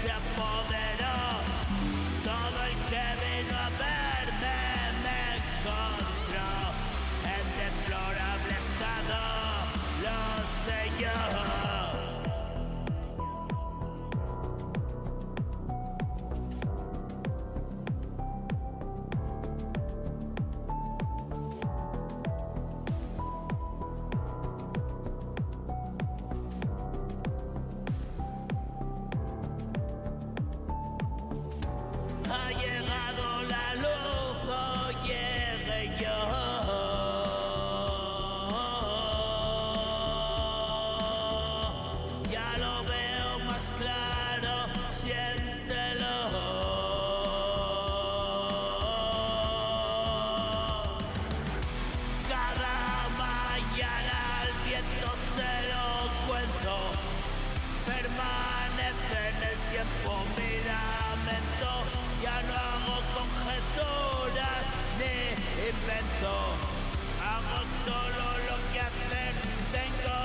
se apoderó. Todo el que vino a verme me encontró en deplorable estado, lo sé yo. Ha llegado la luz, hoy llegué yo. Ya lo veo más claro, siéntelo. Cada mañana al viento se lo cuento. Permanece en el tiempo mi lamento. Ya no hago conjeturas ni invento. Hago solo lo que hacer tengo.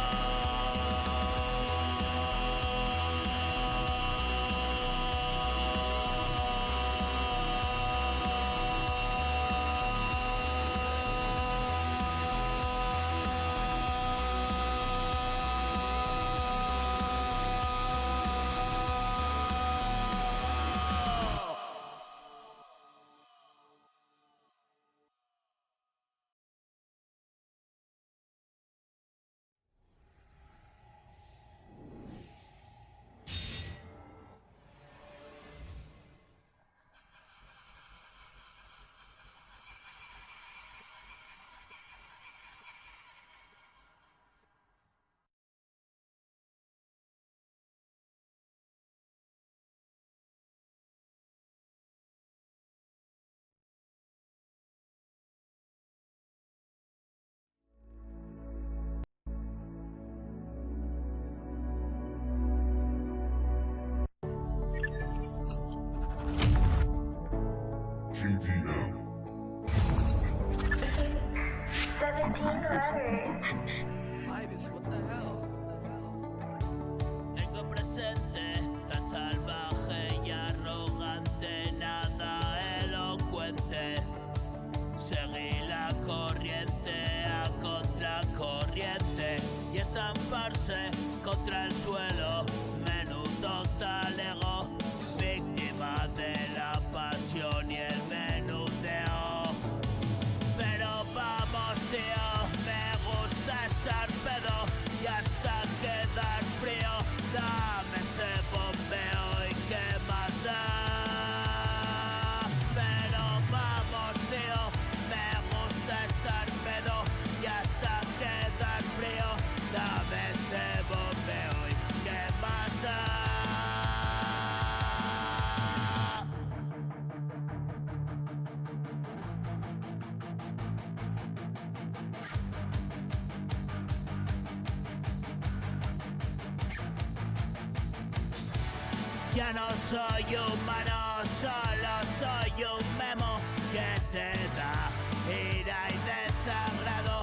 Tengo presente tan salvaje y arrogante, nada elocuente. Seguí la corriente a contracorriente y estamparse contra el suelo. Menudo talego, víctima de la pasión y el menudeo. Pero vamos, tío, me gusta estar pedo y hasta quedar frío. Dame ese bombeo y qué más da. Pero vamos, tío, me gusta estar pedo y hasta quedar frío. Dame ese bombeo y qué más da. Ya no soy humano, solo soy un memo que te da ira y desagrado.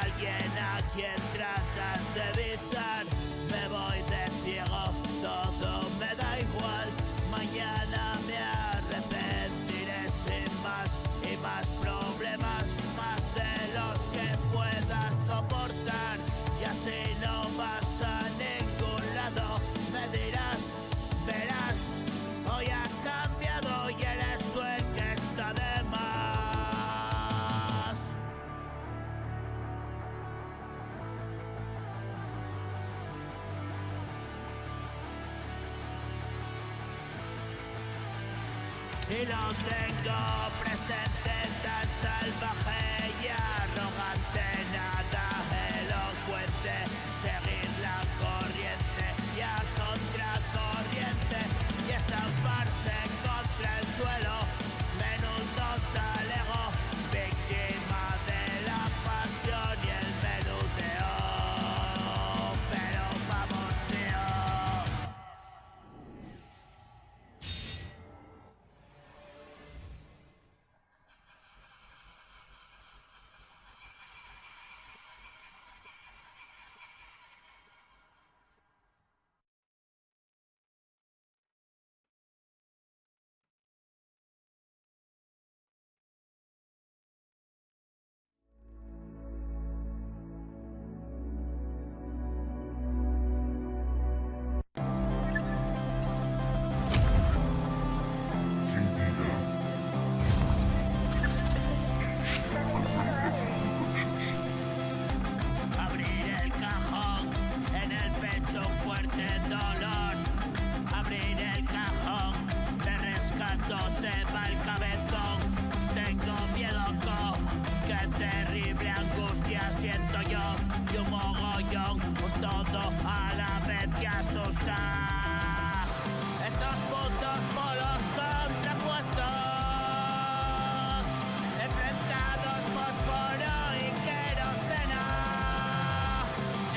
Alguien a quien tratas de evitar. Me voy de ciego, todo me da igual. Mañana me arrepentiré sin más y más problemas, más de los que pueda soportar. Y así no vas a ningún lado, me dirás. Verás, hoy has cambiado y eres tú el que está de más. Y lo tengo presente tan salvaje y arrogante, nada elocuente. Seguir la corriente y a contracorriente y estamparse contra el suelo. Menudo talego, víctima de la pasión y el menudeo. Pero vamos, tío. fuerte dolor. Abrir el cajón, te rescato, se va el cabezón. Tengo miedo, qué terrible angustia siento yo. Y un mogollón, un todo a la vez que asusta. Estos putos polos contrapuestos, enfrentados, fósforo y queroseno.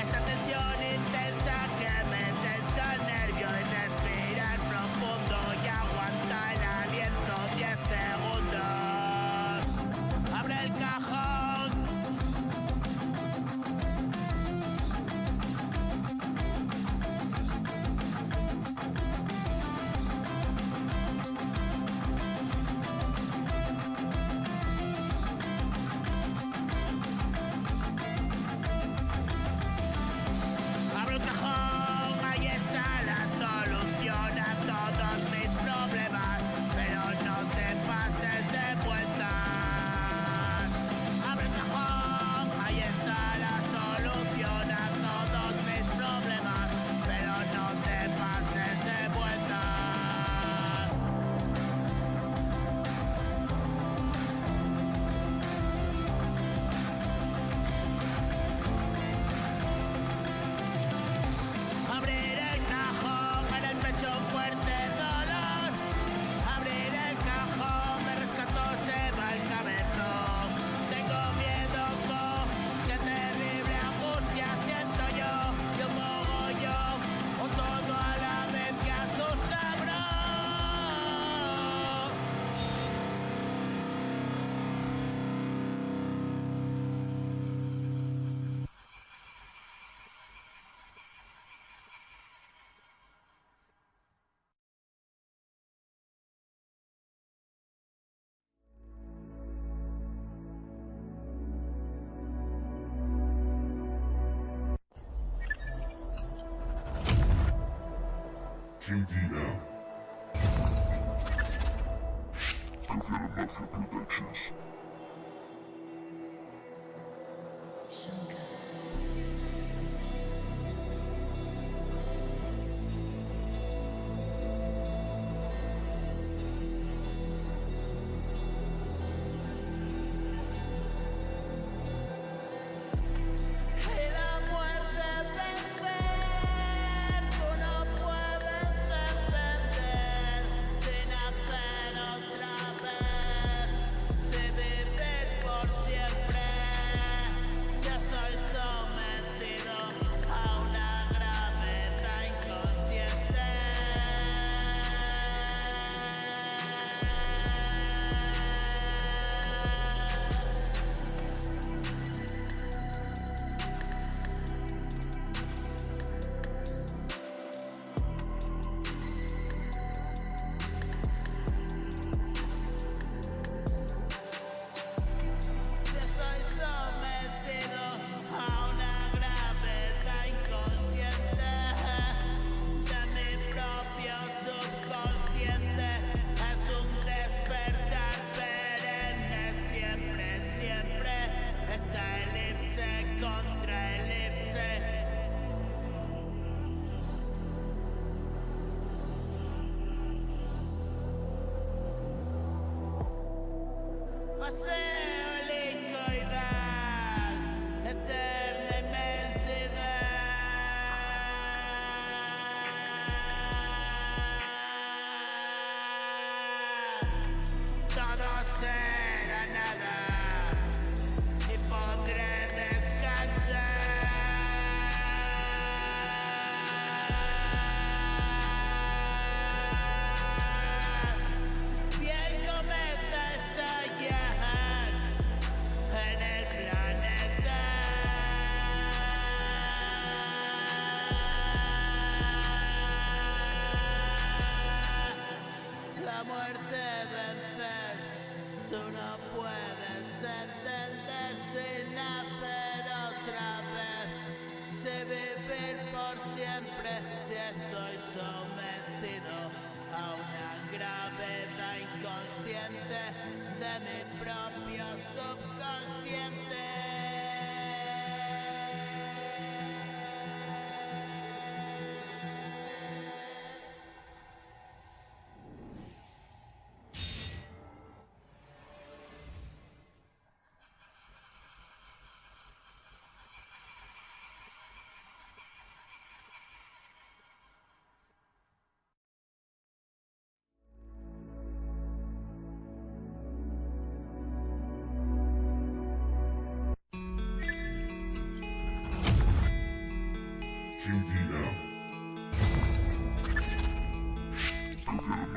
Esta tensión intensa que me tensa el nervio y respirar profundo y aguanta el aliento 10 segundos. Abre el cajón. Abro el cajón, ahí está la solución a todos mis problemas, pero no te pases de vueltas. Abre el cajón, ahí está la solución a todos mis problemas, pero no te pases de vueltas. Abrir el cajón, en el pecho fuerte dolor. Abrir el cajón, me rescató, se va el cabezón. Tengo miedo, qué terrible angustia siento yo. Y un mogollón, o todo a la vez que asusta, bro. JDM. Caviar Mafia Productions. Y la muerte vencer, tú no puedes entender, sin hacer otra vez, sin vivir por siempre, si estoy sometido a una gravedad inconsciente. Si estoy sometido a una gravedad inconsciente de mi propio subconsciente, es un despertar perenne, siempre, siempre, esta elipse contra elipse. Paseo helicoidal, eterna inmensidad. Todo será nada y podré descansar. Vi el cometa estallar en el planeta. La muerte vencer, tú no puedes entender sin nacer otra vez, sin vivir por siempre, si estoy sometido a una gravedad inconsciente de mi propio subconsciente.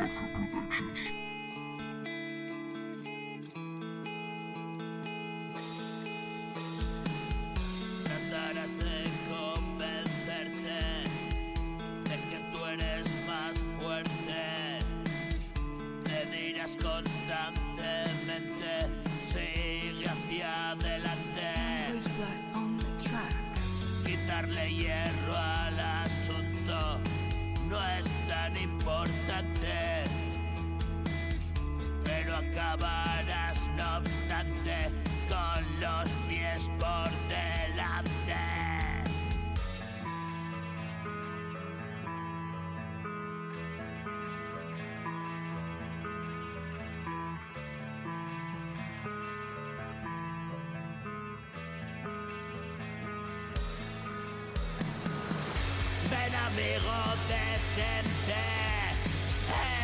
Mafia Productions. Tratarás de convencerte de que tú eres más fuerte. Te dirás constantemente, sigue hacia adelante. Quitarle hierro al asunto no es tan importante, pero acabarás no obstante con los pies por delante. Ven amigo, detente,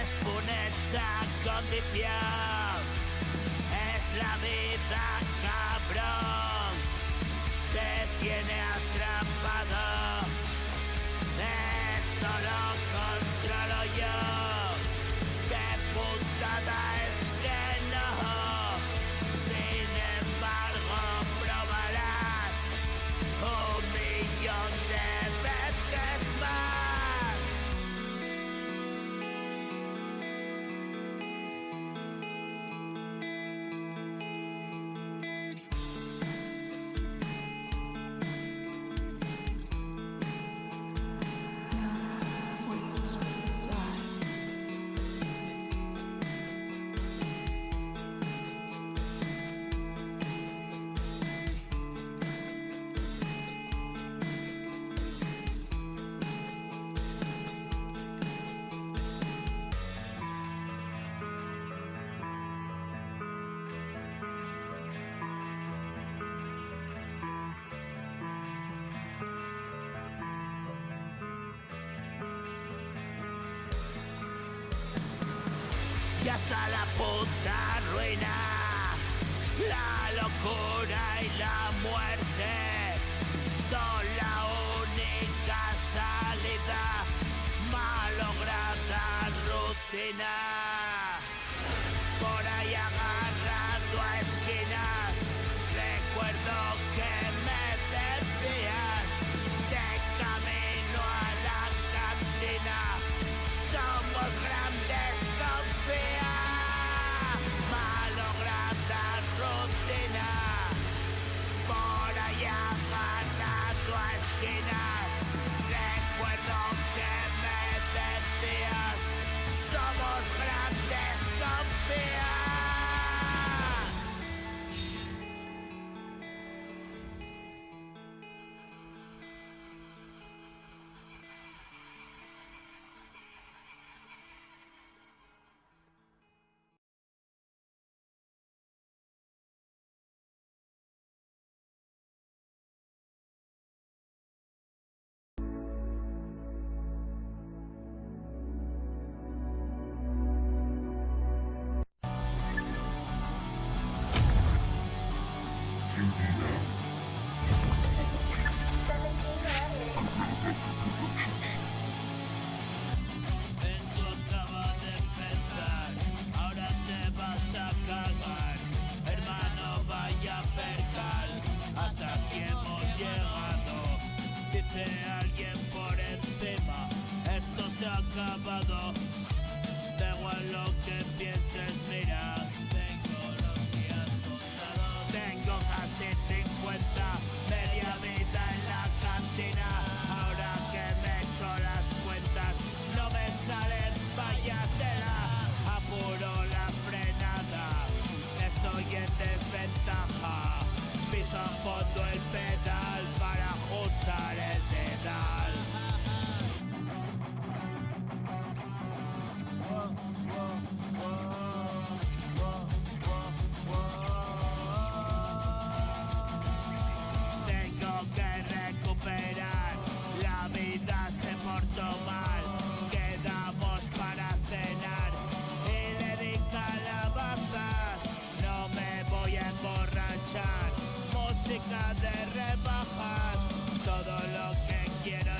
es funesta condición, es la vida cabrón, te tiene atrapado, esto lo controlo yo, qué putada es que no, sin embargo probarás 1.000.000 de veces más. Y hasta la puta ruina, la locura y la muerte son la única salida, malograda rutina. Por ahí agarrado a esquinas, recuerdo que me decías, de camino a la cantina, somos grandes, confía, malograda rutina. Por ahí agarrado a esquinas, recuerdo que me decías, somos grandes, confía. Esto acaba de empezar, ahora te vas a cagar. Hermano, vaya percal, hasta aquí hemos llegado. Dice alguien por encima, esto se ha acabado. Da igual lo que pienses, mira, tengo los días contados. Tengo casi 50, media vida en la cantina. Ahora que me echo las cuentas, no me salen, vaya tela. Apuro la frenada, estoy en desventaja. Piso a fondo el pedal para ajustar el dedal. Tengo que recuperar, la vida se portó mal. Quedamos para cenar y le di calabazas. No me voy a emborrachar, música de rebajas. Todo lo que quiero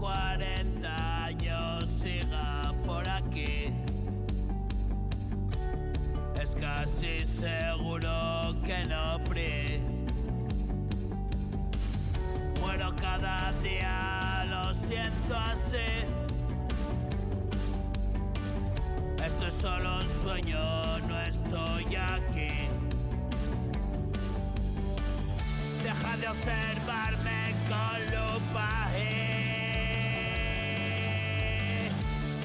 40 años siga por aquí, es casi seguro que no PRI. Muero cada día, lo siento así. Esto es solo un sueño, no estoy aquí. Deja de observarme con lupa y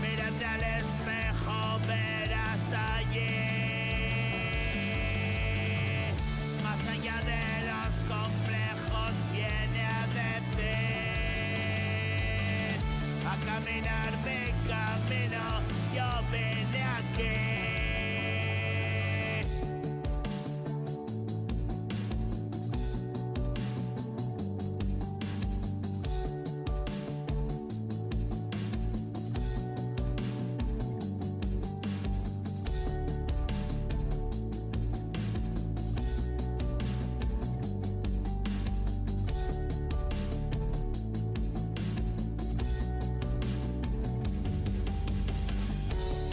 mírate al espejo, verás allí. Más allá de los complejos viene a decir, a caminar mi camino, yo vine aquí.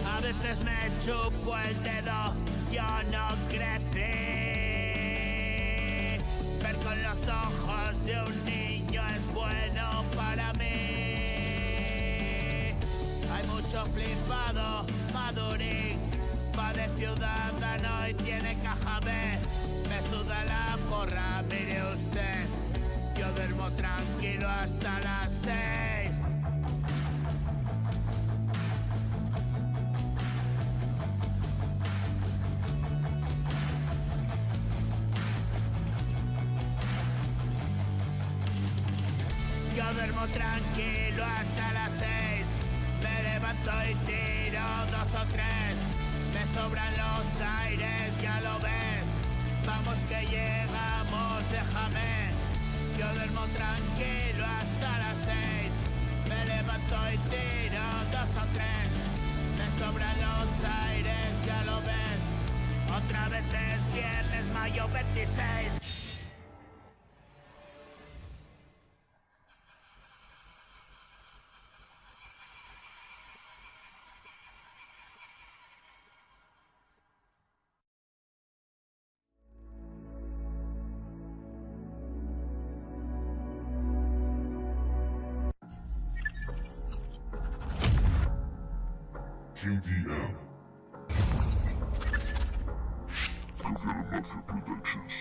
A veces me chupo el dedo, yo no crecí. Ver con los ojos de un niño es bueno para mí. Hay mucho flipado, madurín, va de ciudadano y tiene caja B. Me suda la porra, mire usted, yo duermo tranquilo hasta las 6. Yo duermo tranquilo hasta las 6. Me levanto y tiro 2 o 3. Me sobran los aires, ya lo ves. Vamos que llegamos, déjame. Yo duermo tranquilo hasta las 6. Me levanto y tiro 2 o 3. Me sobran los aires, ya lo ves. Otra vez es viernes, mayo 26. JDM. Cancela Mafia Productions.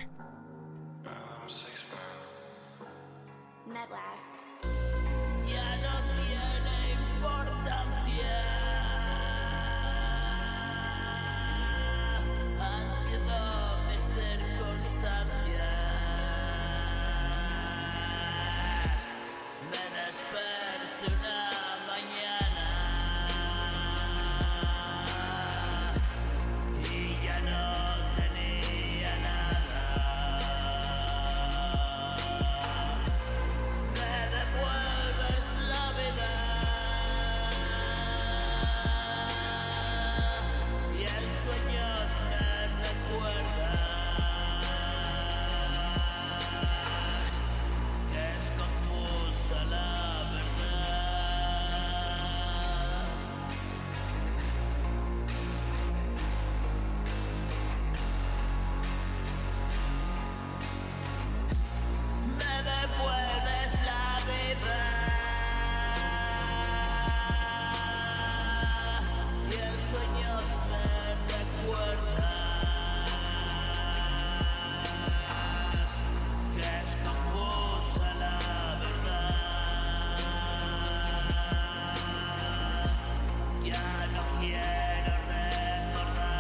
Medlast. Ya no tiene importancia. Han sido mis circunstancias. Me desperté una mañana y ya no tenía nada. Me devuelves la vida y en sueños me recuerdas que es confusa la verdad. Me devuelves la vida y en sueños me recuerdas que es confusa la verdad. Ya no quiero recordar.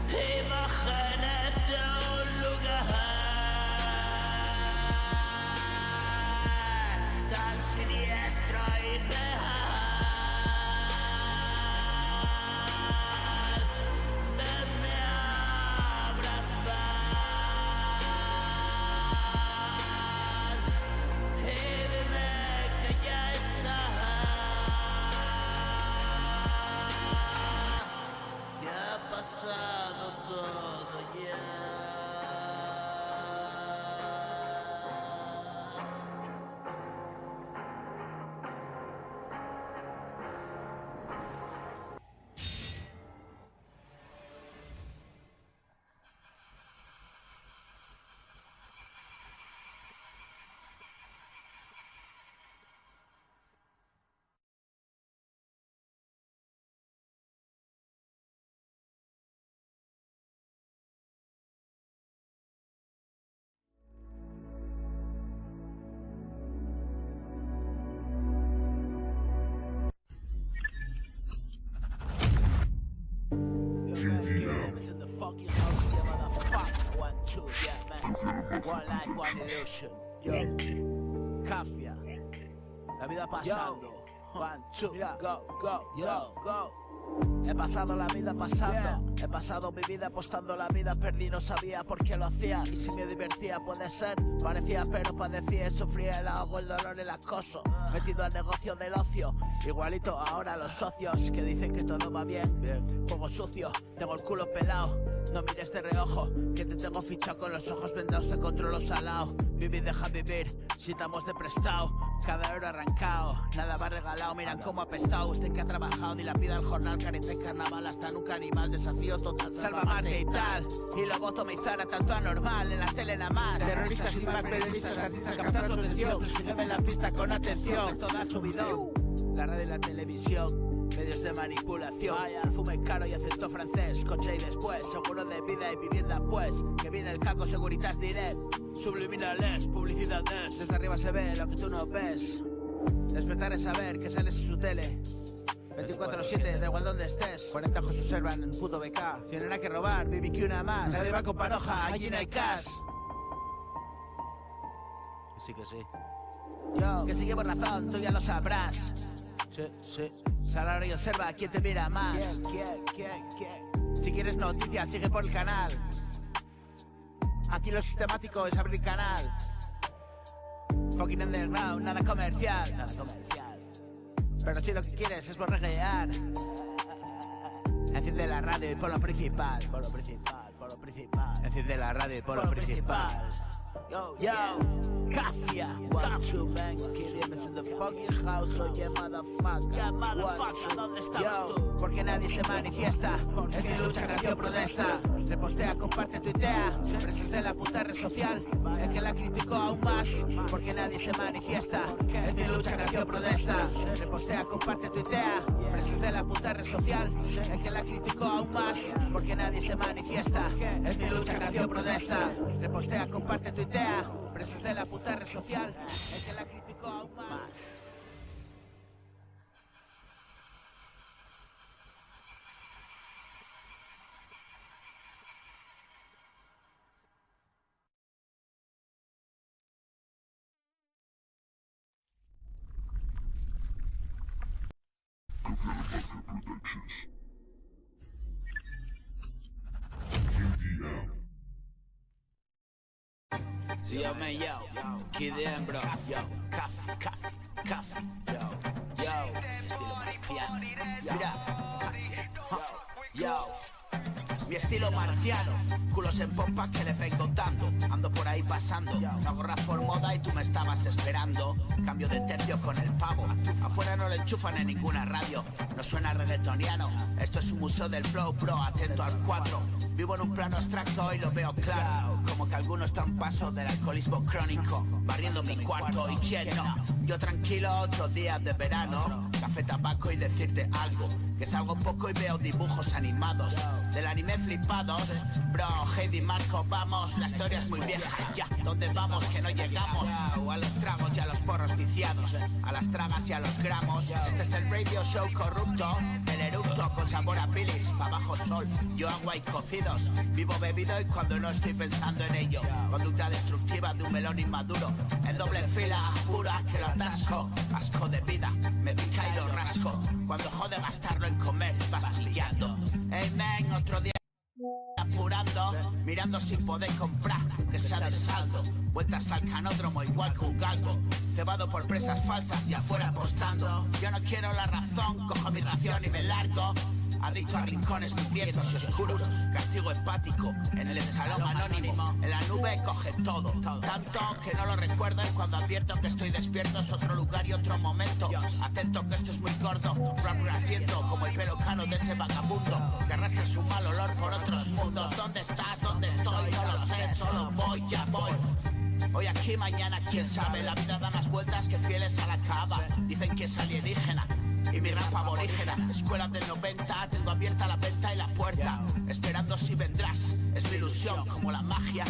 Imágenes de un lugar tan siniestro y real. Venme a abrazar. Yeah, motherfucker. 1, 2, yeah, man. One life, one illusion. Yo, Cafia. La vida pasando. 1, 2, go. He pasado la vida pasando, he pasado mi vida apostando la vida, perdí, no sabía por qué lo hacía. Y si me divertía puede ser, parecía pero padecía, sufría el ahogo, el dolor, el acoso. Metido al negocio del ocio, igualito ahora los socios que dicen que todo va bien. Juego sucio, tengo el culo pelado, no mires de reojo, que te tengo fichado con los ojos vendados, te controlo salao. Vivi, deja vivir, si estamos de prestado, cada euro arrancado, nada va regalado, miran cómo ha pestado. Usted que ha trabajado, dilapida el jornal, careta en carnaval, hasta nunca animal, desafío total, salva Marte y tal. Y lo botomizar a tanto anormal, en la tele nada más. Terroristas y más periodistas, artistas captando tu atención. Tú sígueme en la pista con atención, toda subidón. La radio y la televisión, medios de manipulación. Vaya, el fume caro y acento francés, coche y después, seguro de vida y vivienda pues. Que viene el caco, Securitas Direct, subliminales, publicidades. Desde arriba se ve lo que tú no ves. Despertar es saber que sales en su tele 24/7, da igual donde estés. 40 ojos observan en puto BK. Si no hay nada que robar, BBQ una más. Nadie va con panoja, allí no hay cash. Que sí. Yo, que si llevo razón, tú ya lo sabrás. Sí. Salario y observa quién te mira más. Si quieres noticias, sigue por el canal. Aquí lo sistemático es abrir canal. Fucking underground, nada comercial. Pero si lo que quieres es borreguear, enciende la radio y por lo principal. Enciende la radio y por lo principal. Yo, Cafia, 1, 2, man, Killian in the fucking house, oye, motherfucker, ¿dónde estamos tú? Porque nadie se manifiesta, es mi lucha, canción, protesta. Repostea, comparte, tuitea, presos de la puta red social, el que la criticó aún más, porque nadie se manifiesta, es mi lucha, canción, protesta. Repostea, comparte, tuitea, presos de la puta red social, el que la criticó aún más, porque nadie se manifiesta, es mi lucha, canción, protesta. Repostea, comparte, tuitea, presos de la puta red social, el que la criticó aún más. UDM. Yo, man, KidM, bro. Yo, Café. Yo, estilo marciano. Mira, yo. Mi estilo marciano, culos en pompa que le vengo dando. Ando por ahí pasando, no hago rap por moda y tú me estabas esperando. Cambio de tercio con el pavo, afuera no le enchufan en ninguna radio. No suena reggaetoniano, esto es un museo del flow, bro, atento al cuadro. Vivo en un plano abstracto y lo veo claro, como que algunos están paso del alcoholismo crónico, barriendo mi cuarto y quién no. Yo tranquilo, otro día de verano, café, tabaco y decirte algo, que salgo poco y veo dibujos animados del anime flipados. Bro, Heidi, Marco, vamos, la historia es muy vieja. Ya, ¿dónde vamos que no llegamos? A los tragos y a los porros viciados, a las tragas y a los gramos. Este es el radio show corrupto, el eructo con sabor a bilis, pa' bajo sol, yo agua y cocidos. Vivo bebido y cuando no estoy pensando en ello, conducta destructiva de un melón inmaduro, en doble fila, pura que lo atasco. Asco de vida, me pica y lo rasco, cuando jode gastarlo en comer, vas pillando. Hey man, otro día apurando, mirando sin poder comprar, que sea de saldo. Vueltas al canódromo igual que un galgo, cebado por presas falsas y afuera apostando. Yo no quiero la razón, cojo mi ración y me largo. Adicto a rincones sangrientos y oscuros, castigo empático en el escalón anónimo. En la nube coge todo, tanto que no lo recuerdo. Y cuando advierto que estoy despierto es otro lugar y otro momento. Atento que esto es muy gordo, rap asiento como el pelo cano de ese vagabundo que arrastra su mal olor por otros mundos. ¿Dónde estás? ¿Dónde estoy? No lo sé, solo voy, ya voy. Hoy aquí, mañana quién sabe. La vida da más vueltas que fieles a la cava. Dicen que es alienígena y mi rap aborígena. Escuelas del 90, tengo abierta la venta y la puerta, esperando si vendrás. Es mi ilusión como la magia,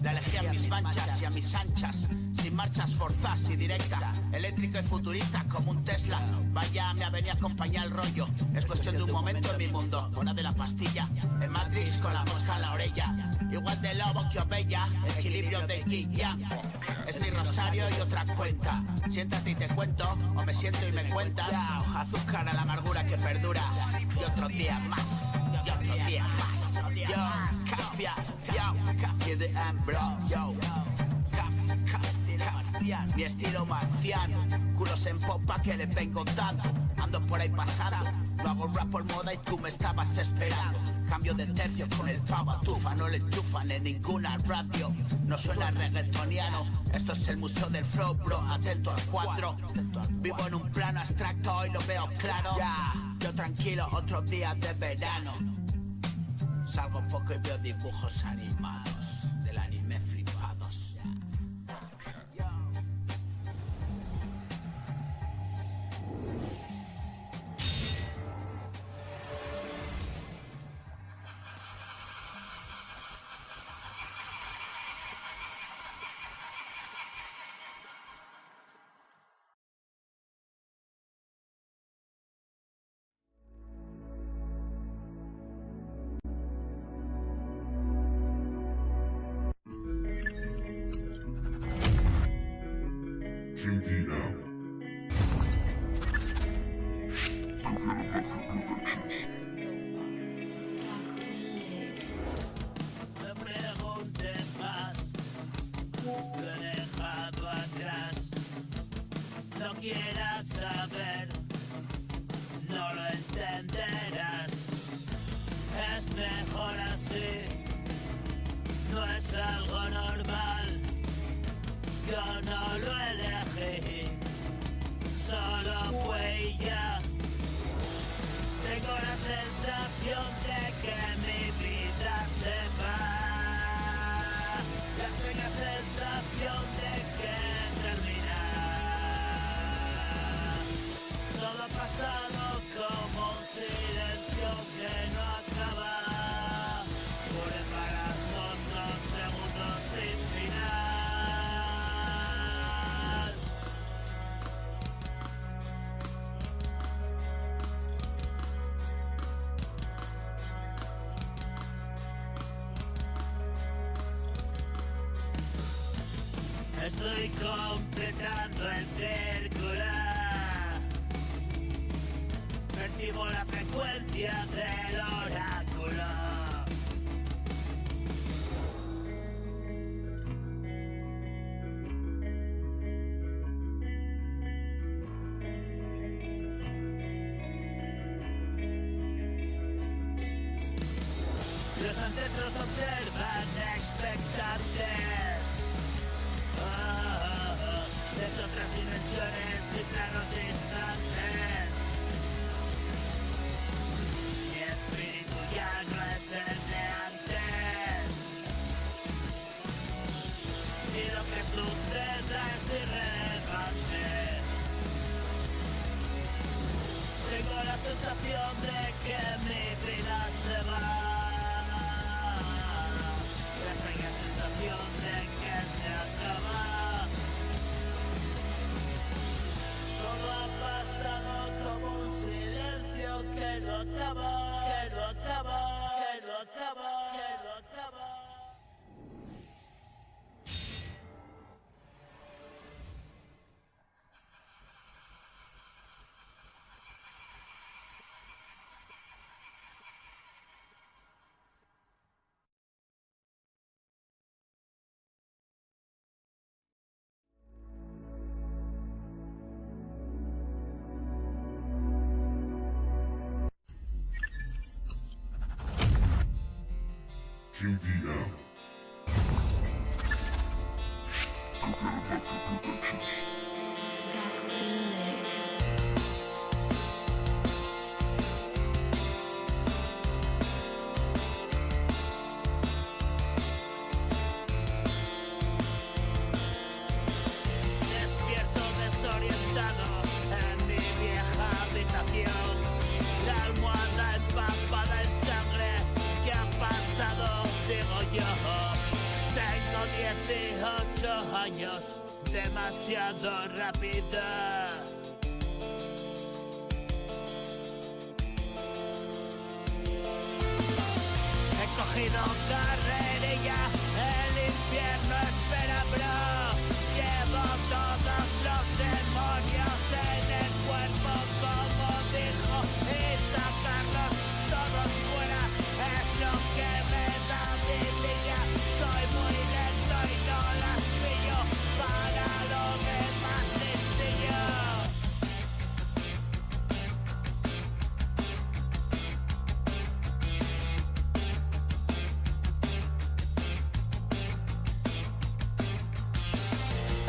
La elegí a mis manchas y a mis anchas, sin marchas forzadas y directa, eléctrico y futurista como un Tesla. Vaya, me ha venido a acompañar el rollo. Es cuestión de un momento en mi mundo, fuera de la pastilla, en Matrix con la mosca en la orella. Igual de lobo que ovella, equilibrio de guía. Es mi rosario y otra cuenta. Siéntate y te cuento, o me siento y me cuentas. Azúcar a la amargura que perdura. Y otro día más, y otro día más. Yo, Cafia, yo, Cafia de bro, yo. Mi estilo marciano, culos en popa que le vengo dando. Ando por ahí pasando, no hago rap por moda y tú me estabas esperando. Cambio de tercio con el pavo a tufa, no le enchufan en ninguna radio. No suena reggaetoniano, esto es el museo del flow, bro, atento al 4. Vivo en un plano abstracto, hoy lo veo claro. Yo tranquilo, otro día de verano. Salgo poco y veo dibujos animados, del anime flipados. Café No preguntes más, lo he dejado atrás. No quieras saber, no lo entenderás. Es mejor así, no es algo normal. Yo no lo elegí, solo fue y ya. Tengo la sensación de que mi vida se va. La extraña sensación de que termina. Todo ha pasado como un silencio que no acaba. Por embarazosos segundos sin final. Estoy completando el círculo. Percibo la frecuencia del oráculo. Los ancestros observan expectantes. Desde otras dimensiones y planos distantes. Mi espíritu ya no es el de antes. Y lo que suceda es irrelevante. Tengo la sensación de que mi vida se va. La extraña sensación de que se acaba. Todo ha pasado como un silencio que no acaba, que no acaba, que no acaba, que no acaba. QDM. Confirm Mafia Productions. Despierto desorientado en mi vieja habitación. La almohada empapada en sangre. ¿Qué ha pasado? Digo yo. Tengo 18 años, demasiado rápido. He cogido carrerilla, el infierno espera, bro. Llevo todos los demonios en el cuerpo, como dijo, y sacarlos todos fuera es lo que me da vidilla. Soy muy lento y no las pillo, para lo demás listillo.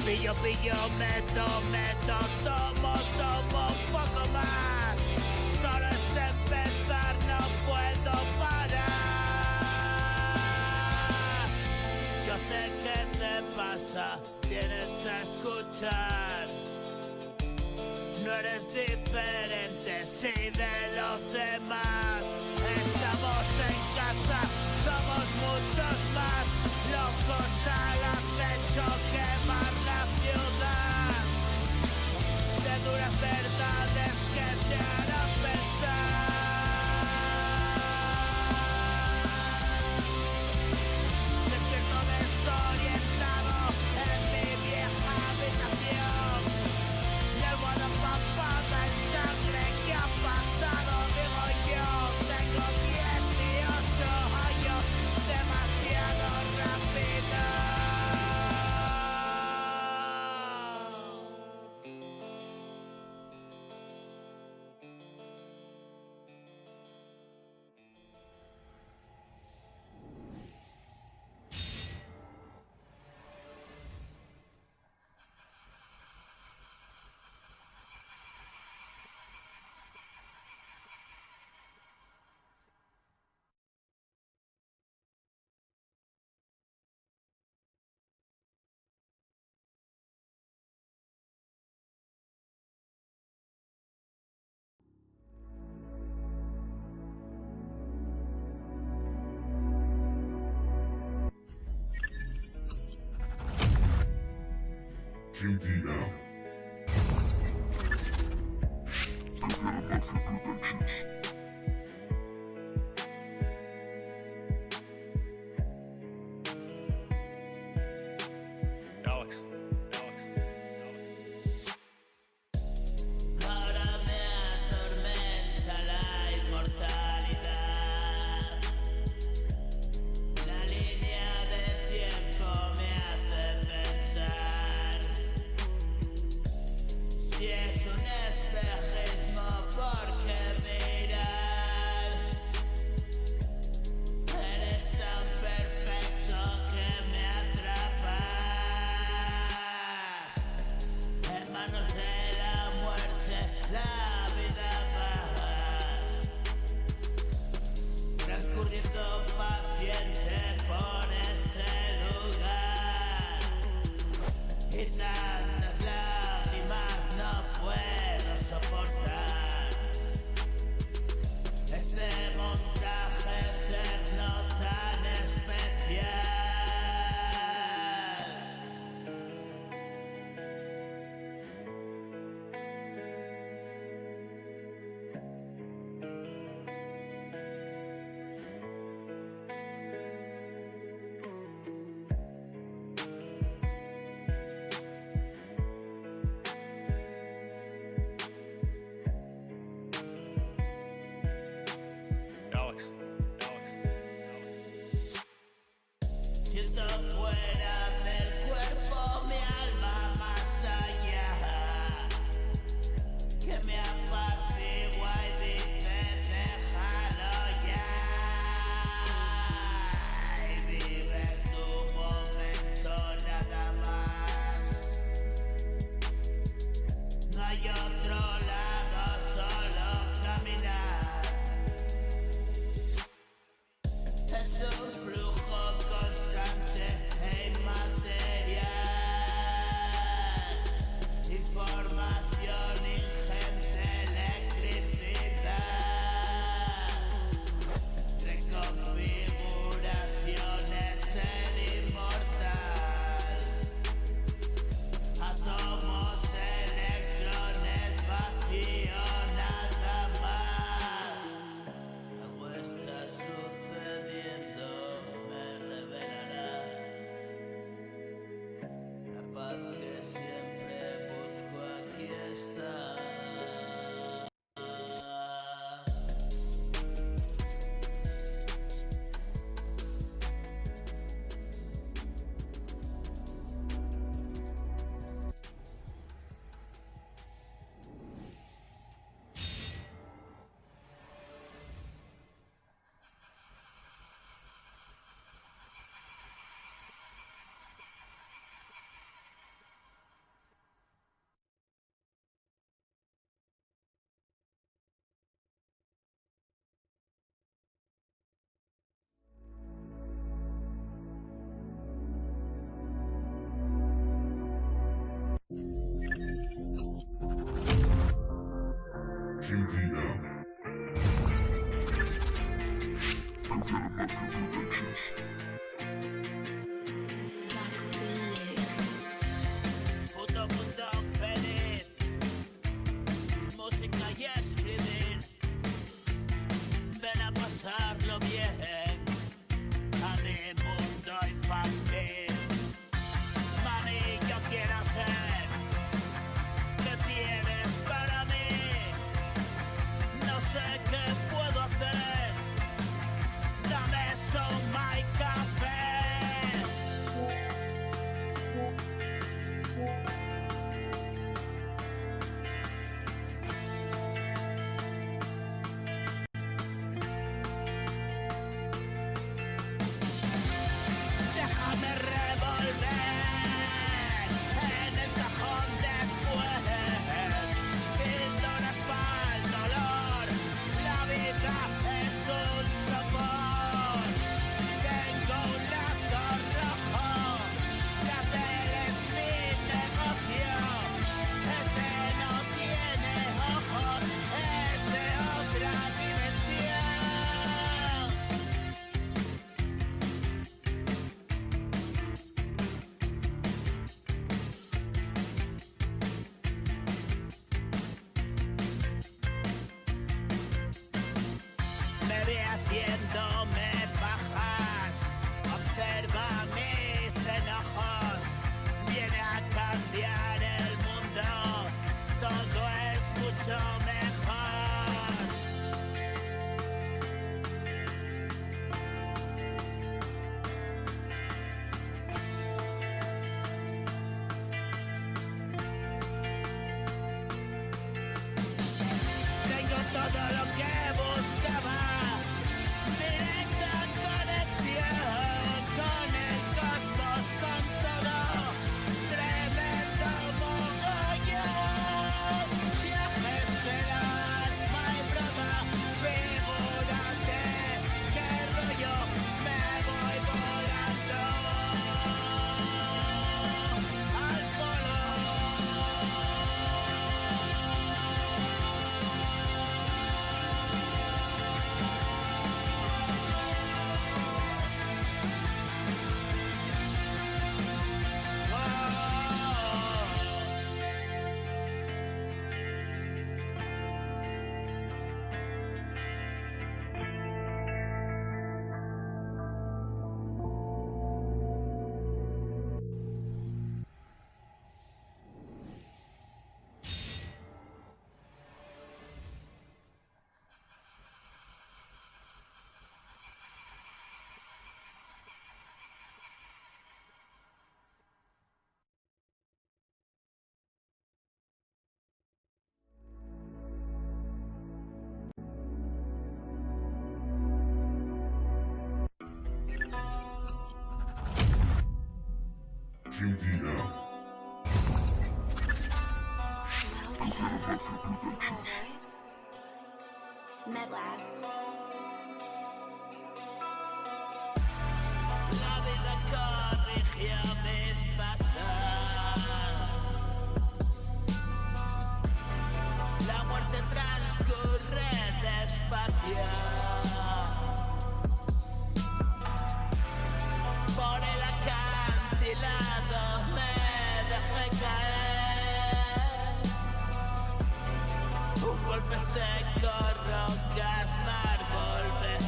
Pillo, meto, tomo un poco más. Solo es empezar, no puedo parar. Yo sé qué te pasa, tienes a escuchar. No eres diferente, sí, de los demás. Estamos en casa, somos muchos más. Locos al acecho, quemar la ciudad. De duras verdades que te harán pensar. Despierto desorientado en mi vieja habitación. Y almohada empapada en sangre, ¿qué ha pasado? Digo yo, tengo 18 años, demasiado rápido. GDM. Presented Mafia Productions. Ahora me atormenta la inmortalidad. La línea de tiempo me hace pensar. Si GDM. Consider Mafia Productions. Mundo feliz, música y escribir. Ven a pasarlo bien a mi mundo infantil. Mami, yo quiero ser. ¿Qué tienes para mí? No sé qué puedo hacer. Dame my café. Déjame revolver en el cajón después. Píldoras para el dolor. La vida es un sabor. Tengo un lazo rojo. La tele es mi negocio. Este no tiene ojos. Es de otra dimensión. Me ve haciéndome pajas, observa mis enojos, viene a cambiar el mundo, todo es mucho mejor. Tengo todo lo que buscaba, directa conexión con el cosmos, con todo, tremendo mogollón. Viaje estelar, no hay broma, figúrate qué rollo, me voy volando al polo. GDM. Consider Mafia Productions. Met last. La vida corrigió mis pasos. La muerte transcurre despacio. Por el acantilado me dejé caer. Un golpe seco, rocas, mármol, ver.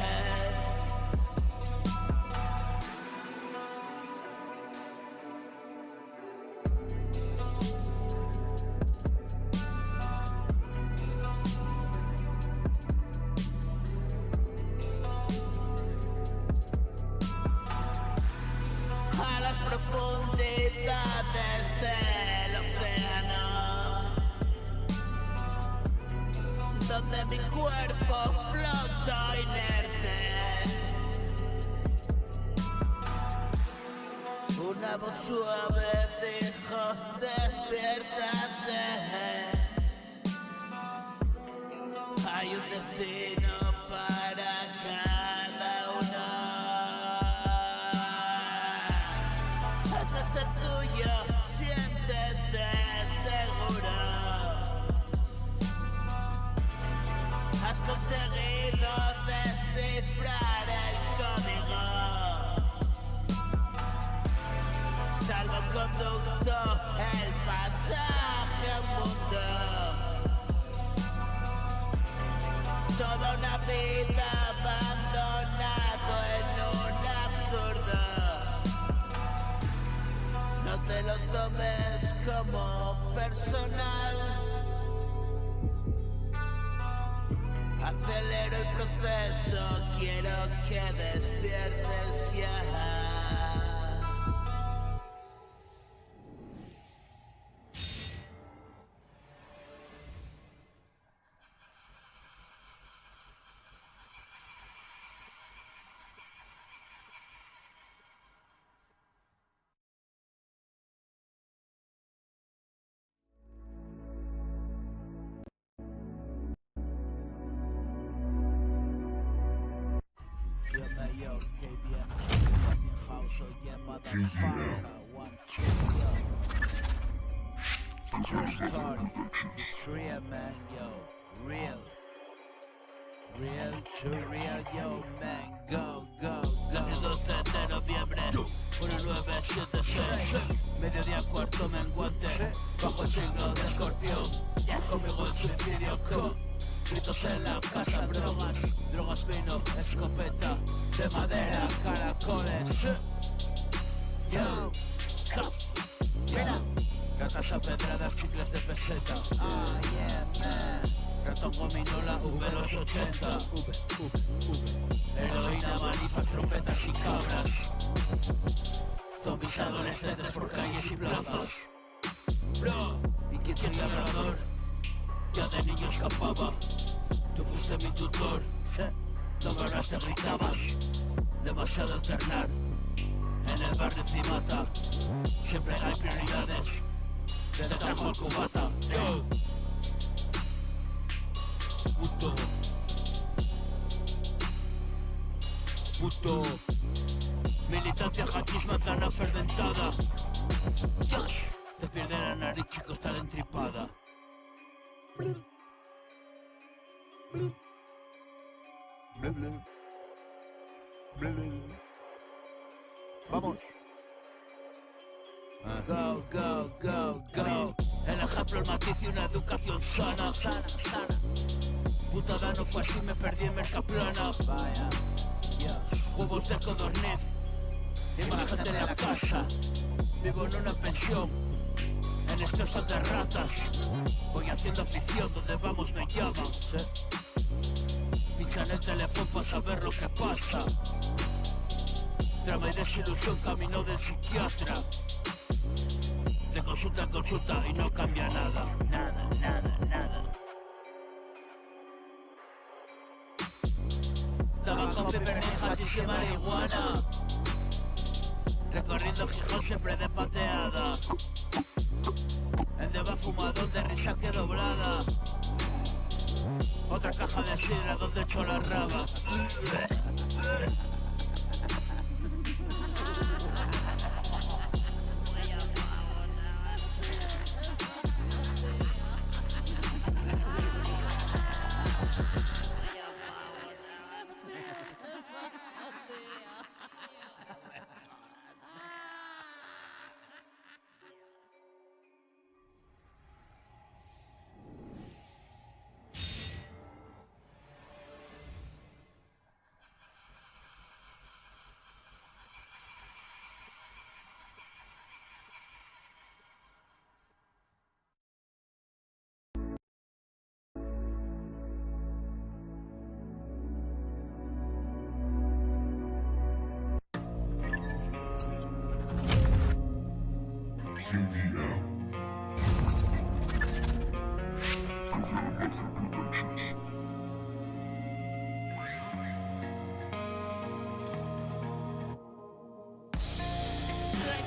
A las profundidades del océano, donde mi cuerpo flota inerte. Una voz suave dijo: despiértate. Hay un destino para cada uno. Este es el tuyo, siéntete sabido descifrar el código. Salvoconducto, el pasaje a un mundo. Toda una vida abandonado en un absurdo. No te lo tomes como personal. Acelero el proceso, quiero que despiertes ya. Real man, yo, real to real, yo man, go. Nací 12 de noviembre, 1976, mediodía cuarto menguante, bajo el signo de Escorpión, conmigo el suicidio con gritos en la casa, drogas, vino, escopeta, de madera, caracoles, yo, cuff, mira. Gatas apedradas, chicles de peseta. Yeah, man. Ratón gominola, V los 80. Heroína, manifas, trompetas y cabras. Zombies adolescentes por calles y plazas. Bro, inquieto y hablador. Ya de niño escapaba. Tú fuiste mi tutor. No me hablaste, gritabas. Demasiado alternar. En el barrio Cimata siempre hay prioridades. Te trajo el cubata, puto. Militancia, hachís, manzana fermentada. Dios, te pierde la nariz, chico, está entripada. Vamos. Go. El ejemplo, el matiz y una educación sana. Putada no fue así, me perdí en Mercaplana. Vaya, Dios. Huevos de codorniz y más gente en la casa. Vivo en una pensión, en este hostal de ratas. Voy haciendo afición, donde vamos me llaman. Pinchan el teléfono para saber lo que pasa. Drama y desilusión, camino del psiquiatra. De consulta en consulta y no cambia nada. Nada. Tabaco, peperneja, hachís y marihuana. Recorriendo Gijón siempre de pateada. En deba fumadón de risa que doblada. Otra caja de sidra donde echo la raba.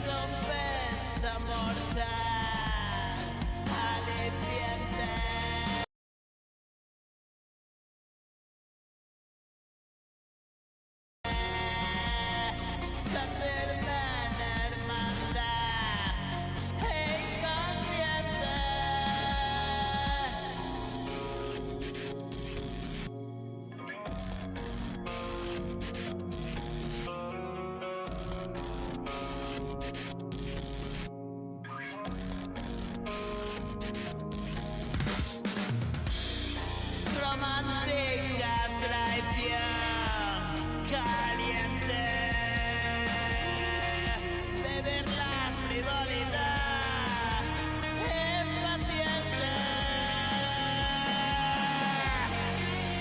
Recompensa mortal, aliciente. Saturna hermandad inconsciente. Romántica traición caliente, beber la frivolidad impaciente.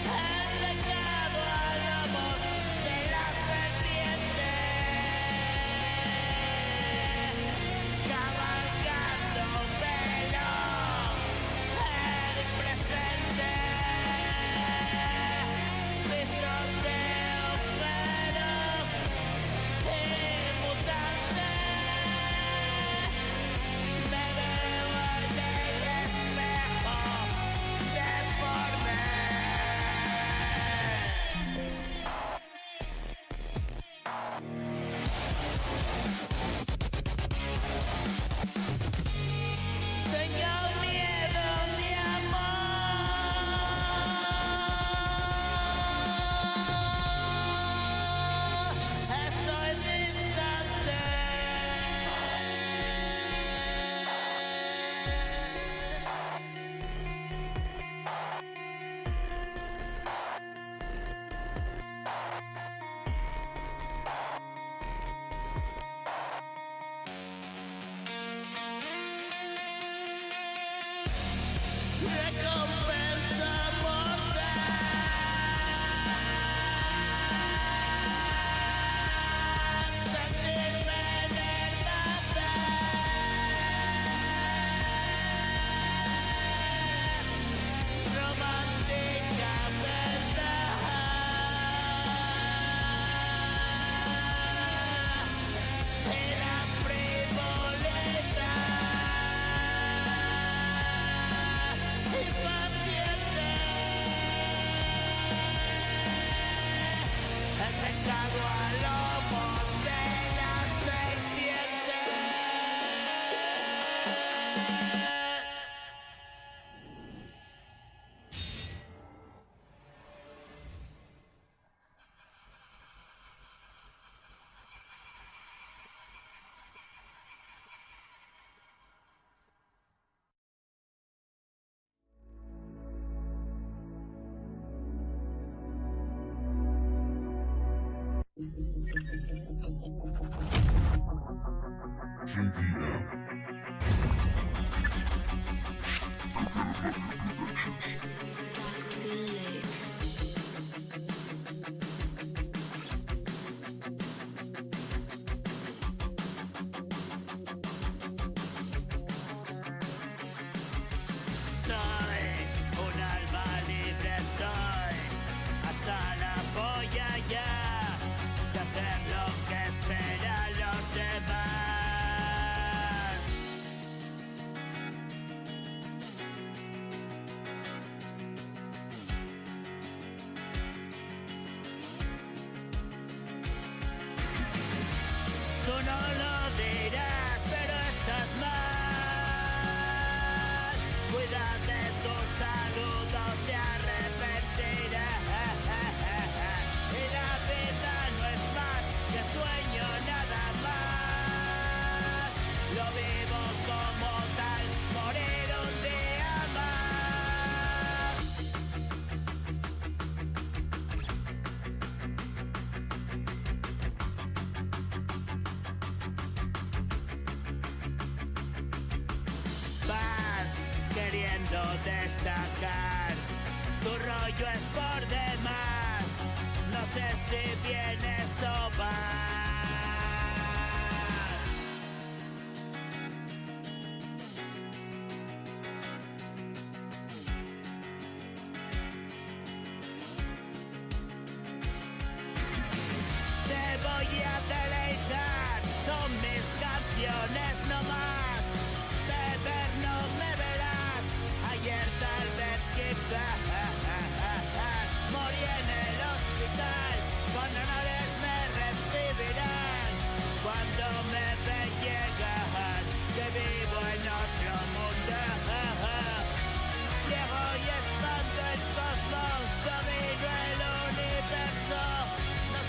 El pecado a lomos de la serpiente, cabalgando velo el presente. Pisoteo feroz y mutante, me veo en el espejo deforme. Tengo miedo, mi amor, estoy distante. Recompensa mortal, sentirme en el papel, romántica verdad, y la frivolidad impaciente. El pecado a lomos de la serpiente. Soy un alma libre, estoy hasta la polla ya de hacer lo que esperan los demás. Tú no lo dirás, pero estás mal. Cuida de tu salud o te arrepentirás. Y la vida no es más que sueño nada más. Lo vivo como tal, morir un día más. Vas queriendo destacar, tu rollo es por demás. No sé si vienes o vas. Te voy a deleitar, son mis canciones no más. Beber no me verás, ayer tal vez quizás morí en el hospital, con honores me recibirán cuando me ven llegar, que vivo en otro mundo. Llego y expando el cosmos, domino el universo, no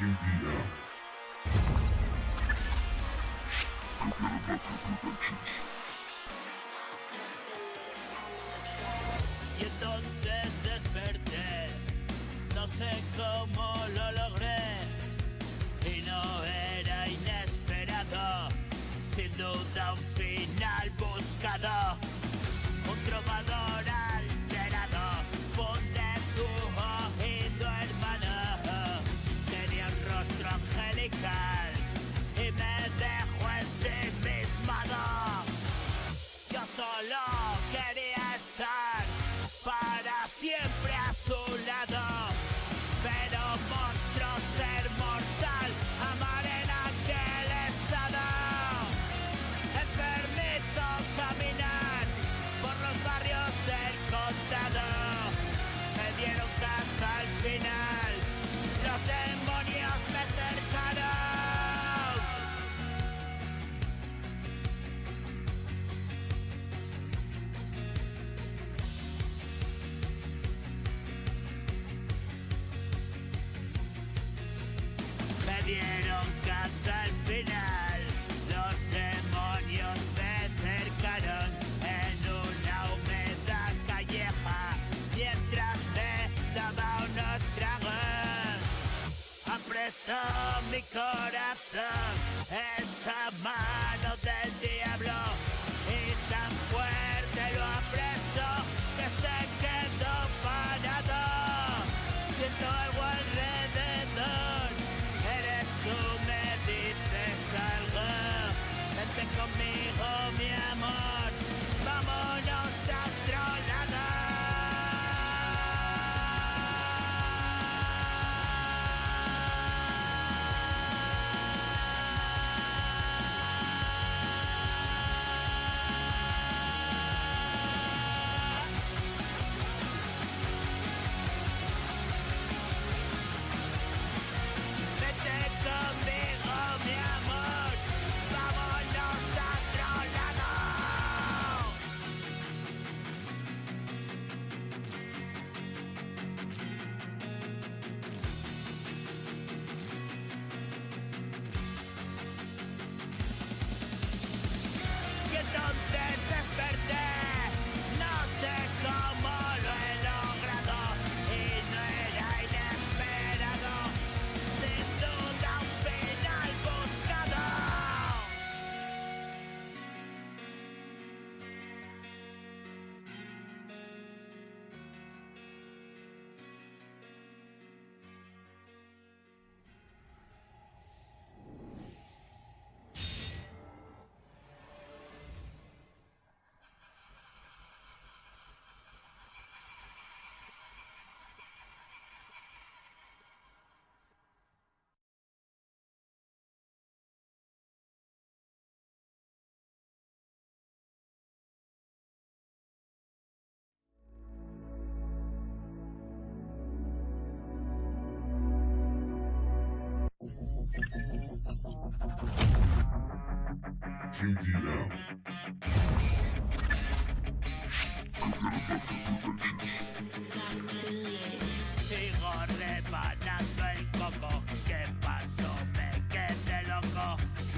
India. Productions. Y entonces desperté, no sé cómo lo logré, y no era inesperado, sin duda un final buscado, un trovador alterado, funde tu oído hermano, tenía un rostro angelical y me dejó ensimismado. Yo solo quería estar para siempre a su lado, pero monstruo ser mortal, amar en aquel estado. Enfermito caminar por los barrios del condado, me dieron caza al final, los demonios me cercaron. Me dieron caza al final, los demonios me cercaron en una húmeda calleja, mientras me daba unos tragos. Apretó mi corazón esa mano del diablo y tan fuerte lo apresó que se quedó parado. Siento algo alrededor, eres tú, me dices algo. Vente conmigo, mi amor, vámonos a otro lado. Vete conmigo, mi amor, vámonos a otro lado. Y entonces desperté, no sé cómo lo he logrado, y no era inesperado, sin duda un final buscado. India. Sigo rebanando el coco, ¿qué pasó? Me quedé loco,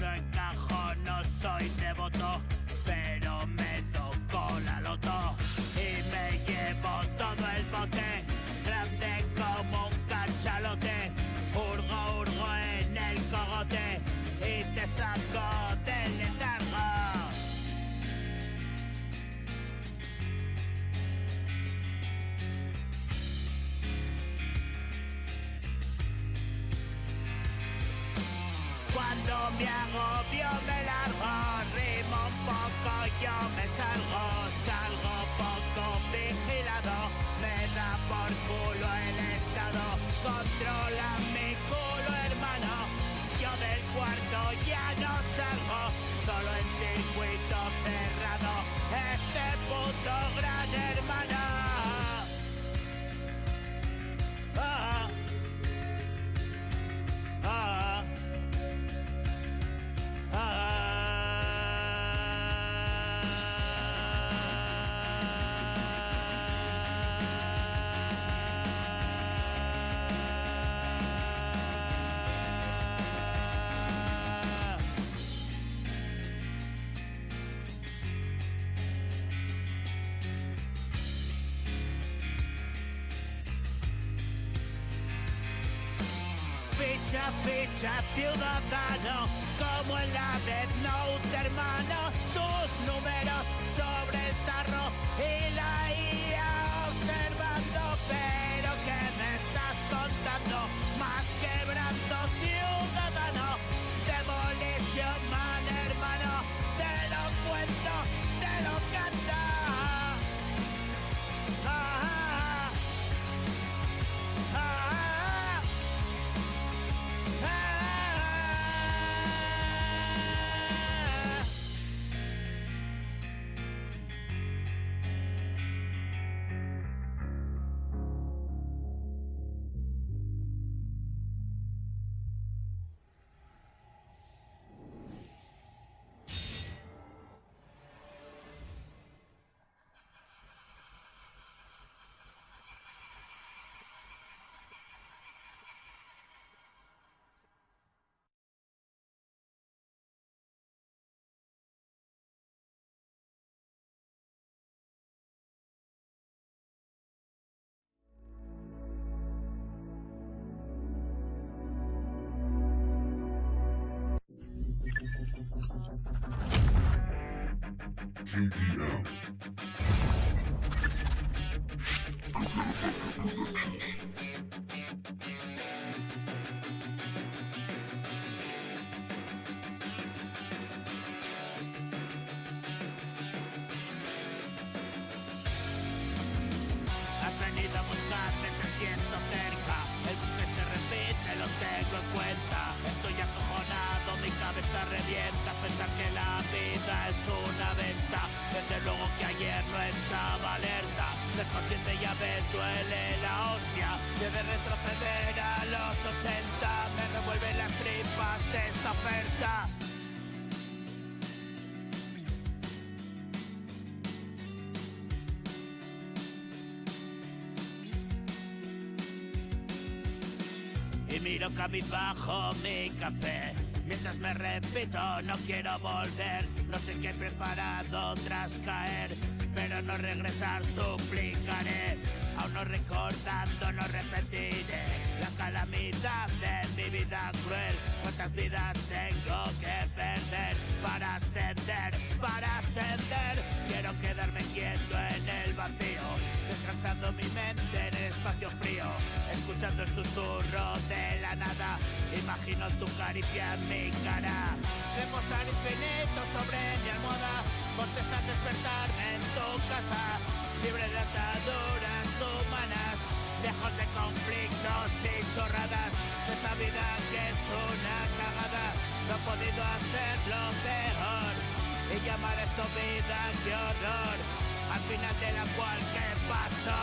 no encajo, no soy devoto, pero me tocó la loto y me llevo todo el bote, grande como un cachalote, hurgo en el cogote y te saco del letargo. Cuando me agobio me largo, rimo un poco, yo me salgo poco vigilado, me da por culo el estado, controla mi culo hermano, yo del cuarto ya no salgo, solo en circuito cerrado, este puto gran hermano. Ah, ah, ficha, ficha, ciudadano, como en la Death Note, hermano, tus números sobre el tarro y la IA observando, pero ¿qué me estás contando? Más quebrando, ciudadano, Demolition Man, hermano, te lo cuento, te lo canto. JDM. Has venido a buscarme, te siento cerca. El bucle se repite, lo tengo en cuenta. Estoy acojonado, mi cabeza revienta. Pensar que la vida es una venta. Desde luego que ayer no estaba alerta. Ser consciente ya ves, duele la hostia. Debe retroceder a los 80. Me revuelve las tripas esa oferta. Y miro cabizbajo mi café, mientras me repito, no quiero volver. No sé qué he preparado tras caer, pero no regresar suplicaré. Aún no recordando, no repetiré la calamidad de mi vida cruel. ¿Cuántas vidas tengo que perder para ascender, para ascender? Quiero quedarme quieto en el vacío, descansando mi mente en el espacio frío, escuchando el susurro de la nada. Imagino tu caricia en mi cara, reposar infinito sobre mi almohada, cortejar despertarme en tu casa, libre de ataduras humanas, lejos de conflictos y chorradas. Esta vida que es una cagada, no he podido hacerlo peor y llamar esto vida, qué horror, al final de la cual ¿qué pasó?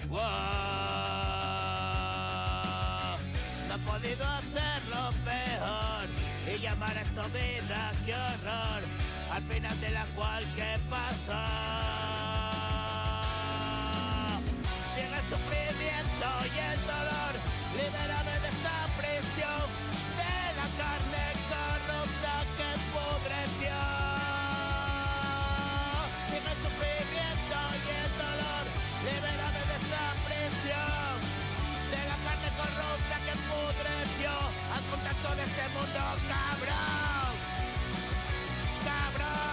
Wow. No he podido hacerlo peor y llamar a esto vida, qué horror, al final de la cual ¿qué pasó? Sigue el sufrimiento y el dolor, libérame de esta prisión, de la carne corrupta que pudreció. Sigue el sufrimiento y el dolor, libérame de esta prisión, de la carne corrupta que pudreció, al contacto de este mundo cabrón, cabrón.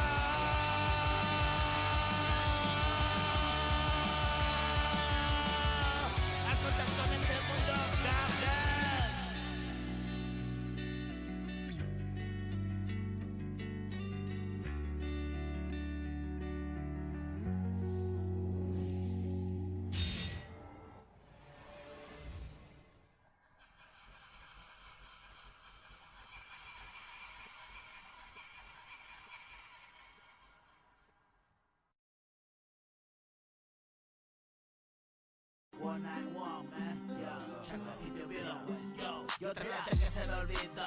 Al contacto de este mundo cabrón. One night one, man, yo, chacracito viejo, yo, y otra noche que se me olvida.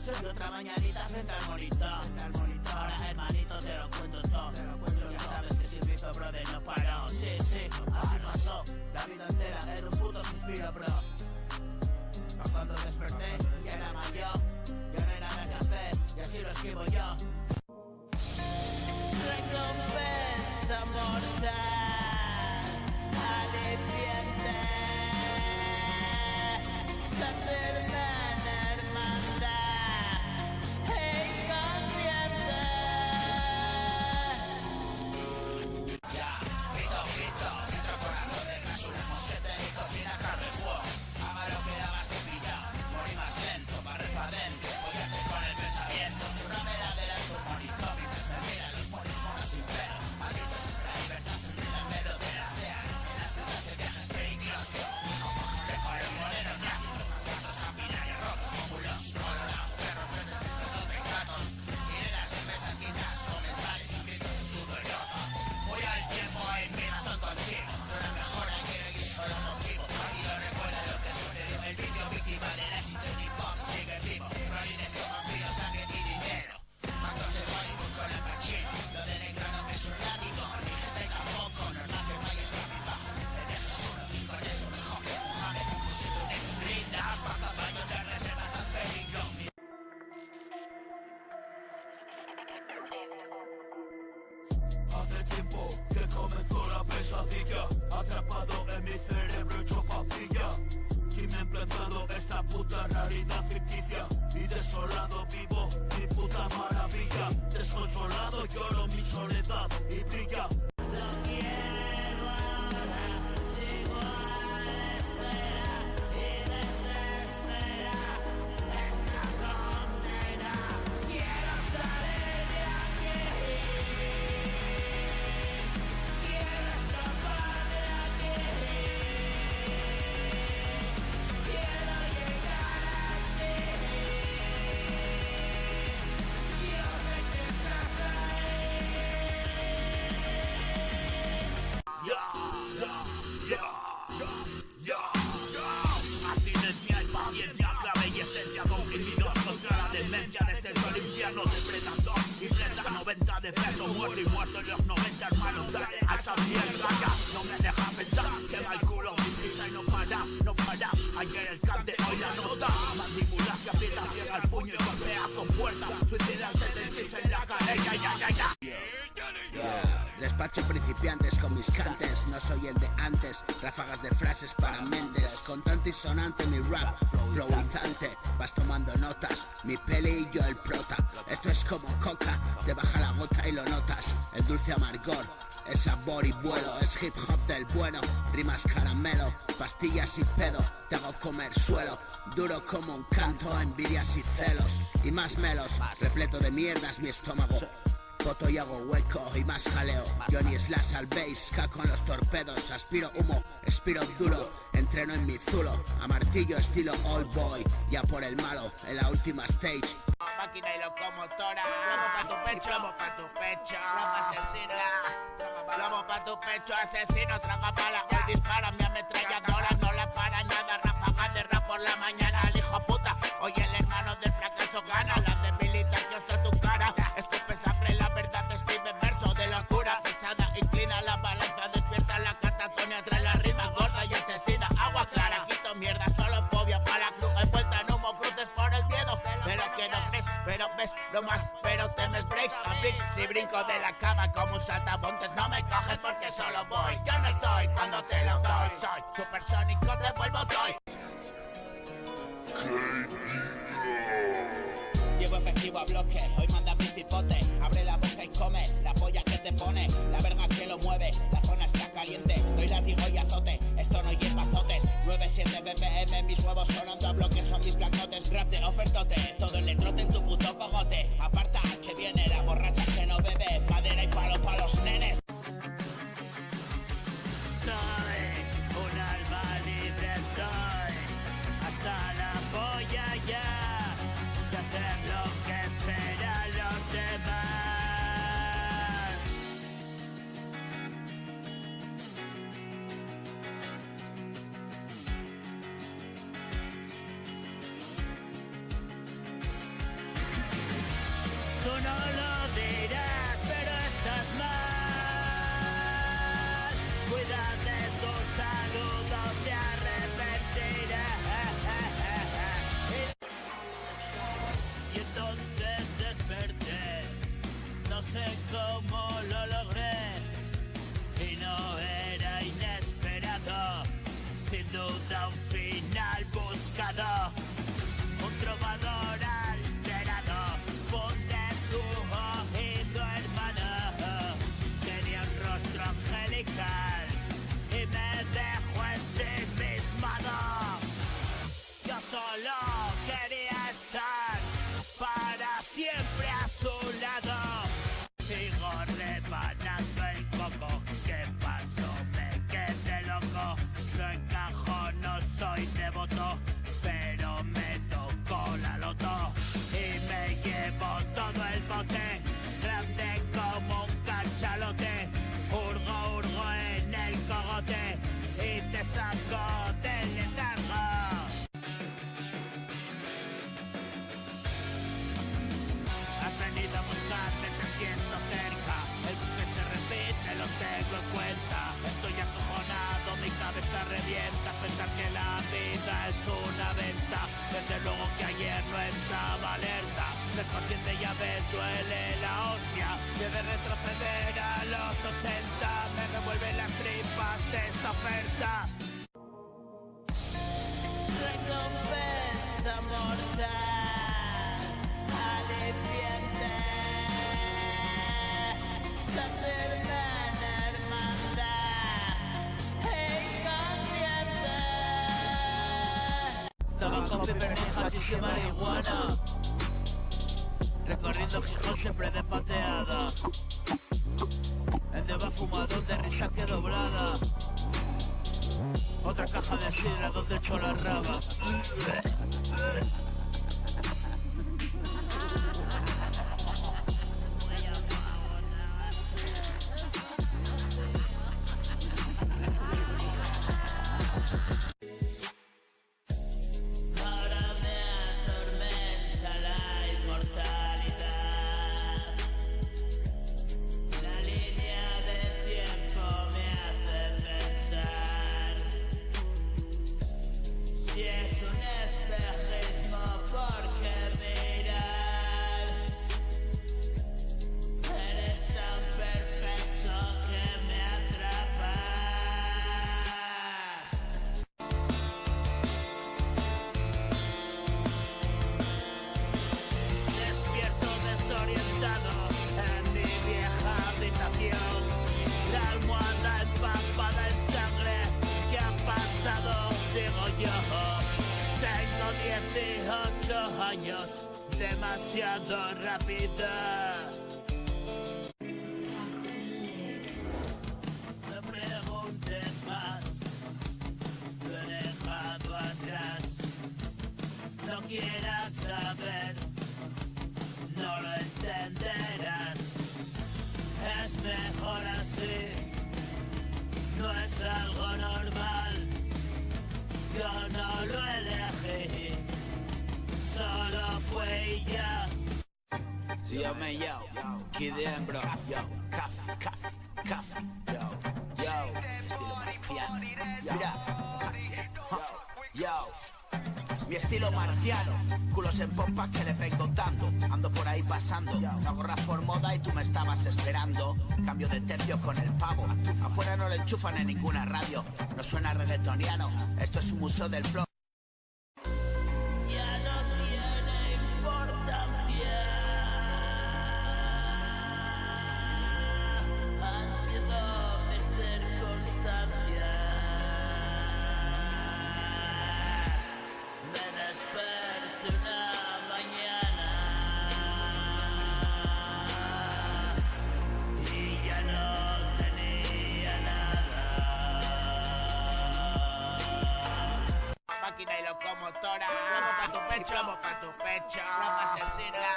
Soy otra mañanita frente al monitor. Ahora hermanito te lo cuento todo. Ya sabes que sin mi brother no paró. Sí, sí, así pasó. La vida entera era un puto suspiro, bro. Pero cuando desperté ya era mayor, ya no hay nada que hacer y así lo escribo yo. Recompensa. beso mortal, aliciente, sentirme en hermandad, inconsciente. Ya, pito, pito, filtro corazón de casulo, mosquete, nicotina, Carrefour. Ama lo que da más que pilla, morí más lento, barre pa' dentro, follate con el pensamiento. Una verdadera tu monitomitas, me miran los monos monos sin pelo. Malditos, la libertad sentida en medio de la océano. En la ciudad de viajes peligrosos, de color moreno clásico. Vasos capilares rotos, pómulos colorados, perros verdes, los gatos. Sirenas, cervezas, guitas, comensales, invitos y sudorosos. Voy al tiempo en mi razón contigo. Suena mejor aquel y solo motivo. Aquí lo recuerda lo que sucedió. El vicio víctima del éxito en hip hop sigue vivo. Rolines con vampiros, sangre y dinero. Matos de Hollywood con el Pacino. Lo de negro no me es un látigo. Ni gente tampoco. Normal que vayas cabizbajo. El viaje es uno y con eso mejor. Mohamed, un cusito negro. Brindas pa' caballo de reservas tan peligro. Hace tiempo que comenzó la pesadilla, atrapado en mi cerebro hecho papilla. Y me he implantado esta puta realidad ficticia. Y desolado vivo mi puta maravilla. Desconsolado lloro mi soledad y brilla. Lo quiero ahora, sigo a la espera y desespera esta condena. Quiero salir de aquí. Quiero escapar de aquí. Quiero llegar a ti. Yo sé que estás ahí. Abstinencia y paciencia, clave y esencia, comprimidos contra la demencia. Descenso al infierno, depredador y presa, 90 de peso, muerto y muerto en los 90, hermano, dale a esa mierda ya. No me deja pensar, que va el culo, mi prisa y no para, no para. Ayer el cante, hoy la nota. Mandíbula se aprieta, cierra el puño y golpea con fuerza. Suicida el tendencis en la cadera, ya. Despacho principiantes con mis cantes. No soy el de antes. Ráfagas de frases para mentes. Contante y sonante mi rap. Flowizante. Vas tomando notas. Mi peli y yo el prota. Esto es como coca. Te baja la gota y lo notas. El dulce amargor. Es sabor y vuelo. Es hip hop del bueno. Rimas caramelo. Pastillas y pedo. Te hago comer suelo. Duro como un canto. Envidias y celos. Y más melos. Repleto de mierdas mi estómago. Foto y hago hueco y más jaleo. Johnny Slash al bass, caco en los torpedos. Aspiro humo, expiro duro. Entreno en mi zulo, a martillo estilo old boy. Ya por el malo, en la última stage. Máquina y locomotora, plomo pa' tu pecho, plomo pa' tu pecho, plomo asesina, plomo pa' tu pecho, asesino, traga bala. Hoy dispara mi ametralladora, no la para nada. Ráfaga de rap por la mañana, el hijo puta. Hoy el hermano del fracaso gana, la debilita yo estoy tu cara. Escupe sangre, la verdad escribe verso de locura. Pesada, inclina la balanza, despierta la catatonia. Trae la rima gorda y asesina, agua clara. Quito mierda, solo fobia para la cruz. Envuelta en humo, cruces por el miedo. Pero que no crees, pero ves lo más, pero temes breaks a bricks. Si brinco de la cama como un saltamontes, no me coges porque solo voy. Yo no estoy cuando te lo doy. Soy supersónico, te vuelvo toy. Llevo efectivo a bloque, hoy manda mi cipote. Abre la boca y come, la polla que te pone. La verga que lo mueve, la zona está caliente. Doy látigo y azote, esto no lleva azotes. 9-7 BPM, mis huevos sonando a bloques. Son mis blacknotes, rap de ofertote. Todo el letrote en tu puto cogote. Aparta, que viene la borracha que no bebe. Madera y palo pa' los nenes. Soy un alma libre, estoy hasta la polla ya de hacer lo que esperan los demás. Tú no lo dirás, pero estás mal. Cuida de tu salud o te arrepentirás. Y entonces desperté, no sé cómo lo logré. sin duda un final buscado, un trovador alterado, funde tu oído hermano, tenía un rostro angelical y me dejó ensimismado. Yo solo quería estar para siempre a su lado. Sigo rebanando el coco. ¿Qué pasó? Me quedé loco. No encajo, no soy devoto, pero me tocó la loto y me llevo todo el bote, grande como un cachalote. Hurgo en el cogote y te saco del letargo. Has venido a buscarme, te siento cerca. El buque se repite, lo tengo en cuenta. Estoy acojonado, mi cabeza revienta. Pensar que la vida es una venta. Desde luego que ayer no estaba alerta. Ser consciente ya ves, duele la hostia. Debe retroceder a los 80. Me revuelve las tripas esta oferta. Recompensa mortal, aliciente, sacerdote, hermandad, inconsciente. Tabaco, pepperoni, hachís y marihuana, recorriendo Gijón siempre de pateada. El deba fumador de risa que doblada. Otra caja de sidra donde echo la raba. Ahora me atormenta la inmortalidad. La línea de tiempo me hace pensar si es un espejismo, ¿por qué mirar? Eres tan perfecto que me atrapas. Despierto desorientado en mi vieja habitación, la almohada empapada en sangre. ¿Qué ha pasado? Digo yo. Tengo 18 años, demasiado rápido. No preguntes más, lo he dejado atrás. No quieras saber, no lo entenderás. Es mejor así, no es algo normal. Yo no lo elegí, solo fue y ya. Si yo me yo, Kid bro, yo, coffee, yo, estilo marciano, mira, yo, mi estilo marciano, culos en pompa que le vengo dando, ando por ahí pasando, no gorras por moda y tú me estabas esperando, cambio de tercio con el pavo, afuera no le enchufan en ninguna radio, no suena reggaetoniano, esto es un museo del flow. Ya no tiene importancia. Han sido mis circunstancias. Me desperté una mañana y ya no tenía nada. Máquina y locomotora, plomo pa' tu pecho, trama asesina,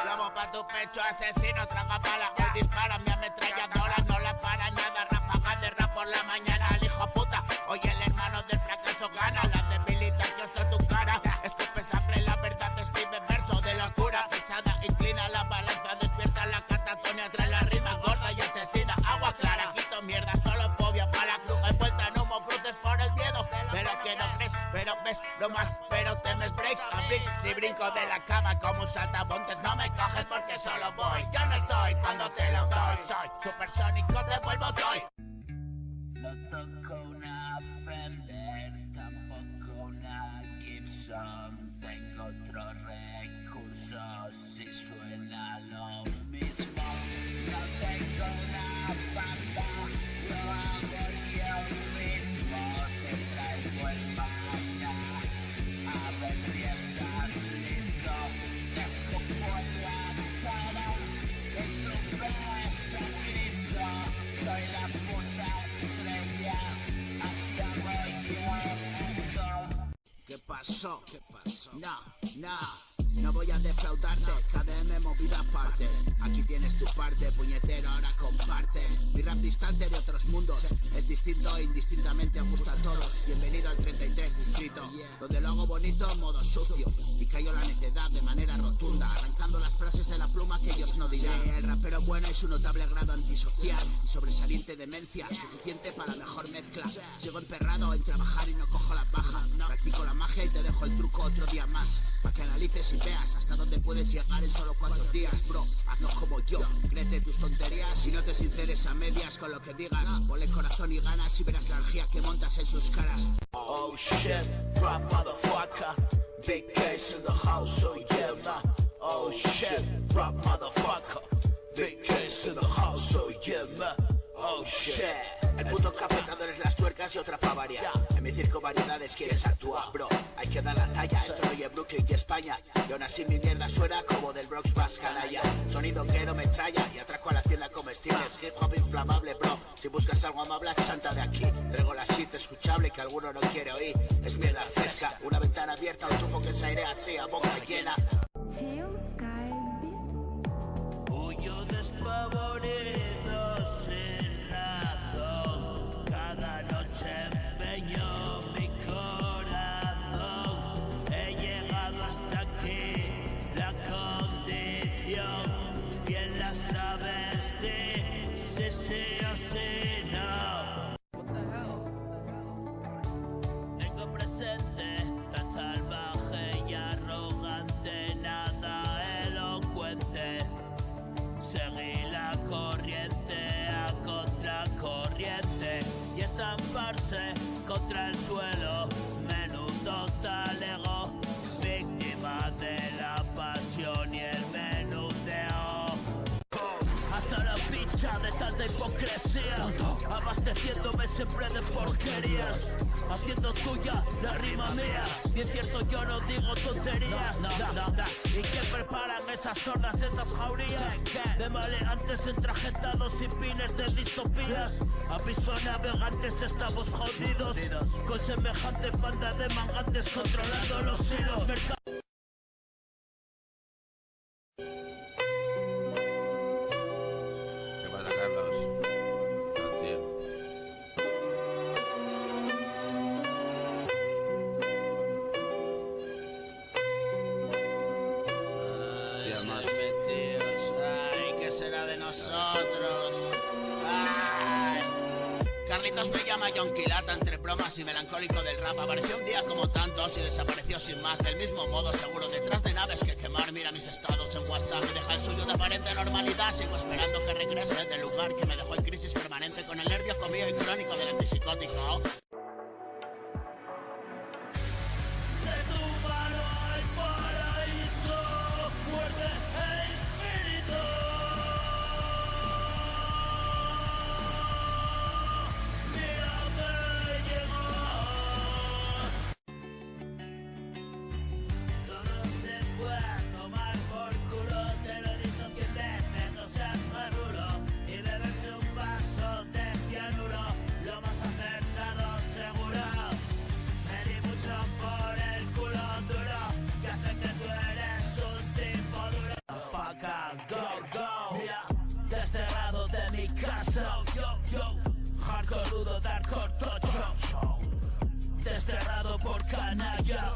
plomo pa' tu pecho, asesino, traga bala, hoy dispara mi ametralladora, no la para nada, ráfaga de rap por la mañana, al hijo puta, hoy el hermano del fracaso gana, la debilidad que ostra tu cara, escupe sangre, la verdad escribe verso de locura, pesada, inclina la balanza, despierta la catatonia, trae la rima gorda y asesina, agua clara, quito mierda, solo fobia, para la cruz, envuelta en humo, cruces por el miedo, de lo que no crees, pero ves lo más, pero temes breaks a bricks, si brinco de la cama como un saltamontes, no me coges porque solo voy, yo no estoy cuando te lo doy, soy supersónico, te vuelvo doy. No toco una Fender, tampoco una Gibson. Tengo otros recursos si suena lo mismo. No tengo una banda, lo hago yo mismo. Te traigo el manga, a ver si estás listo. Te escupo en la cara y tú ves a Cristo. Soy la puta estrella, así hago yo esto. ¿Qué pasó? No voy a defraudarte, KDM movida aparte. Aquí tienes tu parte, puñetero, ahora comparte. Mi rap distante de otros mundos, es distinto e indistintamente gusta a todos. Bienvenido al 33 distrito, donde lo hago bonito, modo sucio. Y callo la necedad de manera rotunda, arrancando las frases de la pluma que ellos no dirán. Sí, el rapero bueno es un notable grado antisocial y sobresaliente demencia, suficiente para mejor mezcla. Sigo emperrado en trabajar y no cojo la paja. Practico la magia y te dejo el truco otro día más, para que analices y veas hasta dónde puedes llegar en solo 4 días, bro. Hazlo como yo, créete tus tonterías y no te sinceres a medias con lo que digas. Ponle corazón y ganas y verás la energía que montas en sus caras. Oh shit, rap motherfucker, big case in the house, oh yeah man. Oh shit, rap motherfucker, big case in the house, oh yeah man. Oh shit. El puto capetador es las tuercas y otra pa' variar. En mi circo variedades quieres actuar, bro. Hay que dar la talla, esto no es Brooklyn y España. Y aún así mi mierda suena como del Bronx Bass canalla. Sonido que no me tralla y atraco a la tienda comestibles. Hip hop inflamable, bro. Si buscas algo amable, chanta de aquí. Traigo la shit escuchable que alguno no quiere oír. Es mierda fresca, una ventana abierta, un tufo que se airea así a boca llena. Huyo despavorido sin razón. Cada noche empeño mi corazón. He llegado hasta aquí, la condición. Bien la sabes de si sí o si no. Tengo presente tan salvaje y arrogante, nada elocuente. Seguí la corriente a contracorriente y estamparse contra el suelo. Menudo talego, víctima de la pasión y el menudeo. Hasta la picha de tanta hipocresía, abasteciéndome siempre de porquerías, haciendo tuya la rima mía. Bien cierto, yo no digo tonterías. No. ¿Y qué preparan esas sordas, esas jaurías de maleantes entrajetados y pines de distopías? Aviso a navegantes, estamos jodidos con semejante banda de mangantes controlando los hilos. ¿Qué pasa, Carlos? No, tío. Ay, ¿qué será de nosotros? Ay. Carlitos me llama John Quilata entre bromas y melancólico del rap. Apareció un día como tantos y desapareció sin más. Del mismo modo, seguro, detrás de naves que quemar. Mira mis estados en WhatsApp, me deja el suyo de aparente normalidad. Sigo esperando que regrese del lugar que me dejó en crisis permanente, con el nervio comido y crónico del antipsicótico. De tu mano al paraíso, muerde el espíritu. Mírame llegar. Todo se fue a tomar por culo, te lo he dicho 100 veces, no seas marulo. Y beberse un vaso de cianuro, lo más acertado seguro. Me di mucho por el culo duro, ya sé que tú eres un tipo duro. Faca, go, mira, desterrado de mi casa. Yo, hardcore rudo, darkcore tocho. Desterrado por canalla,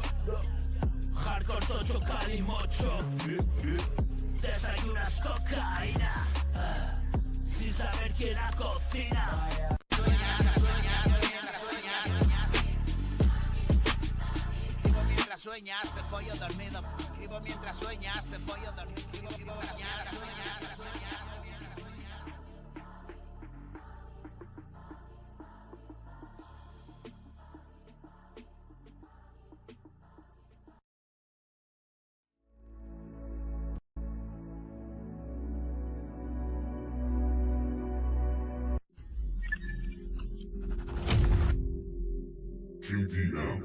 hardcore tocho, calimocho. Desayunas cocaína, sin saber quién la cocina. Mientras sueñas, te follo dormido. Vivo mientras sueñas, te follo dormido. Vivo mientras sueñas. JDM.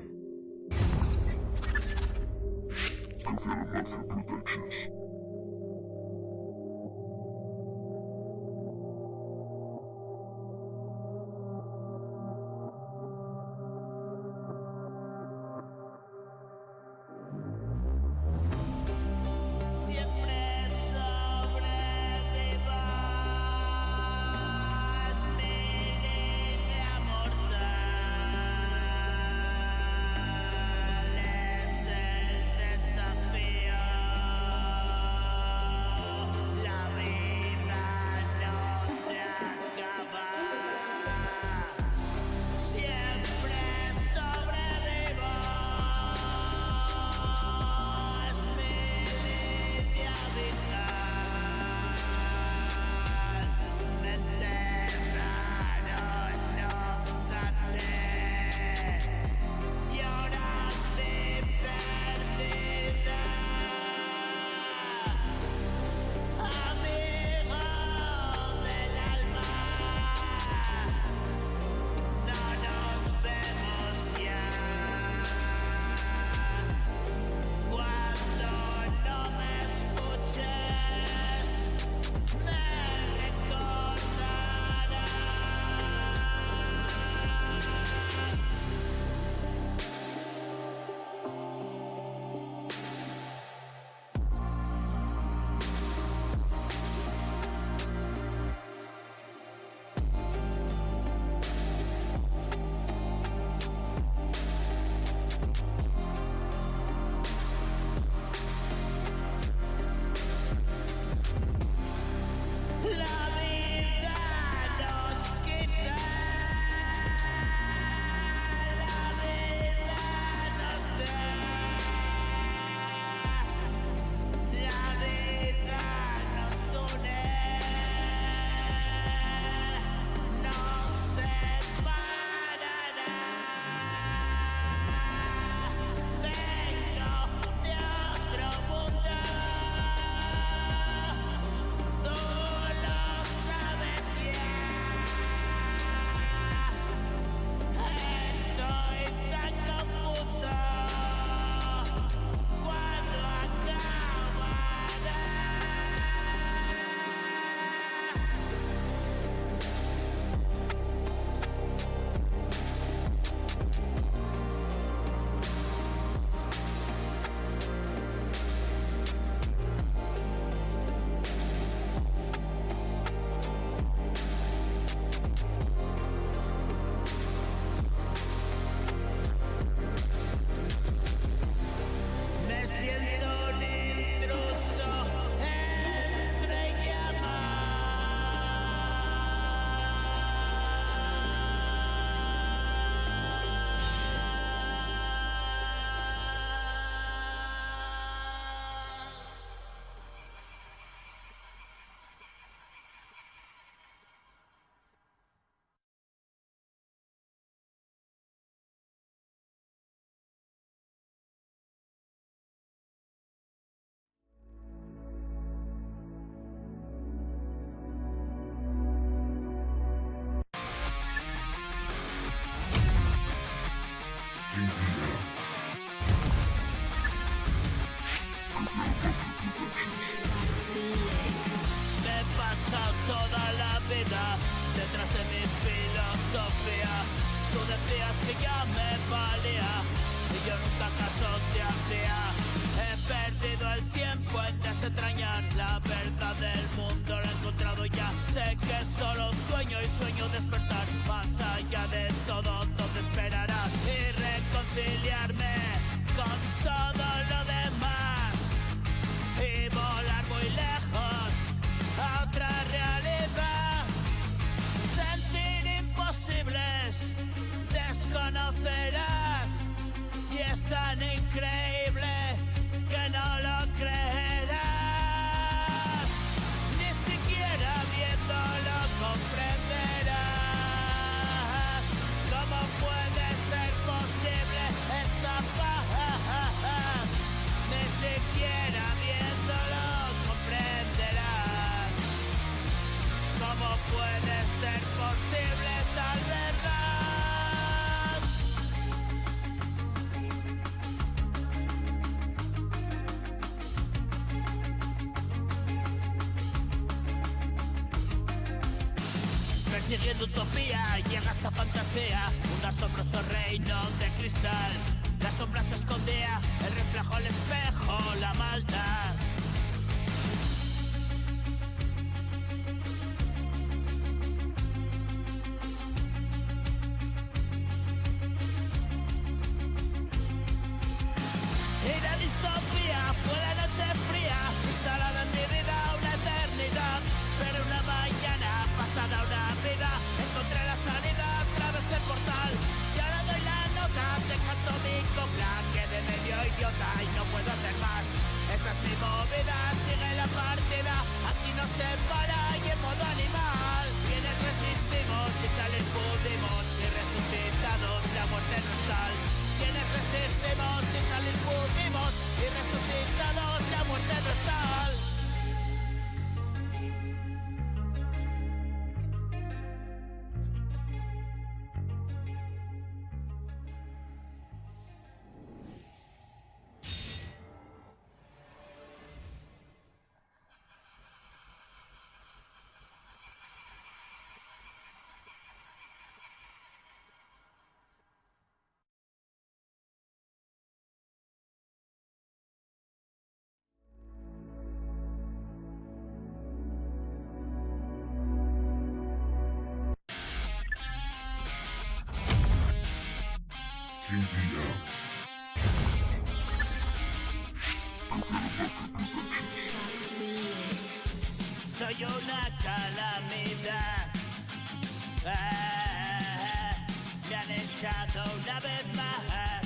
Mafia Productions. Siempre sobrevivas, mi línea mortal es el desafío. La vida no se acaba. Siempre sobrevivo. Es mi línea vital. Me enterraron no obstante. Y ahora mi perdida. Amigo del alma. No nos vemos ya. Cuando no me escuches, me recordarás. La vida nos quita, la vida nos da, la vida nos une, nos separará. Vengo de otro mundo. Tú lo sabes bien. Estoy tan confuso. ¿Cuándo acabará? Me siento un intruso entre llamas. Me he pasado toda la vida detrás de mi filosofía. Tú decías que ya me valía y yo nunca caso te hacía. He perdido el tiempo en desentrañar la verdad del mundo. Lo he encontrado ya. Sé que solo sueño y sueño despertar más allá de todo donde esperarás y reconciliarme con todo lo demás y volar muy lejos a otra realidad. Sentir imposibles desconocerás y es tan increíble que no lo creerás. Ni siquiera viendo lo Persiguiendo utopía, llega esta fantasía, un asombroso reino de cristal. La sombra se escondía, el reflejo, el espejo, la maldad. Y la distopía fue la noche fría, instalada en mi vida una eternidad. Pero una mañana, pasada una vida, encontré la salida a través del portal. Y ahora doy la nota, te canto mi copla, que de medio idiota y no puedo hacer más. Esta es mi movida, sigue la partida, aquí no se para y en modo animal. Quienes resistimos y salir pudimos, y resucitados la muerte no es tal. Quienes resistimos y salir pudimos, y resucitados la muerte no es tal. Soy una calamidad. Me han echado una vez más.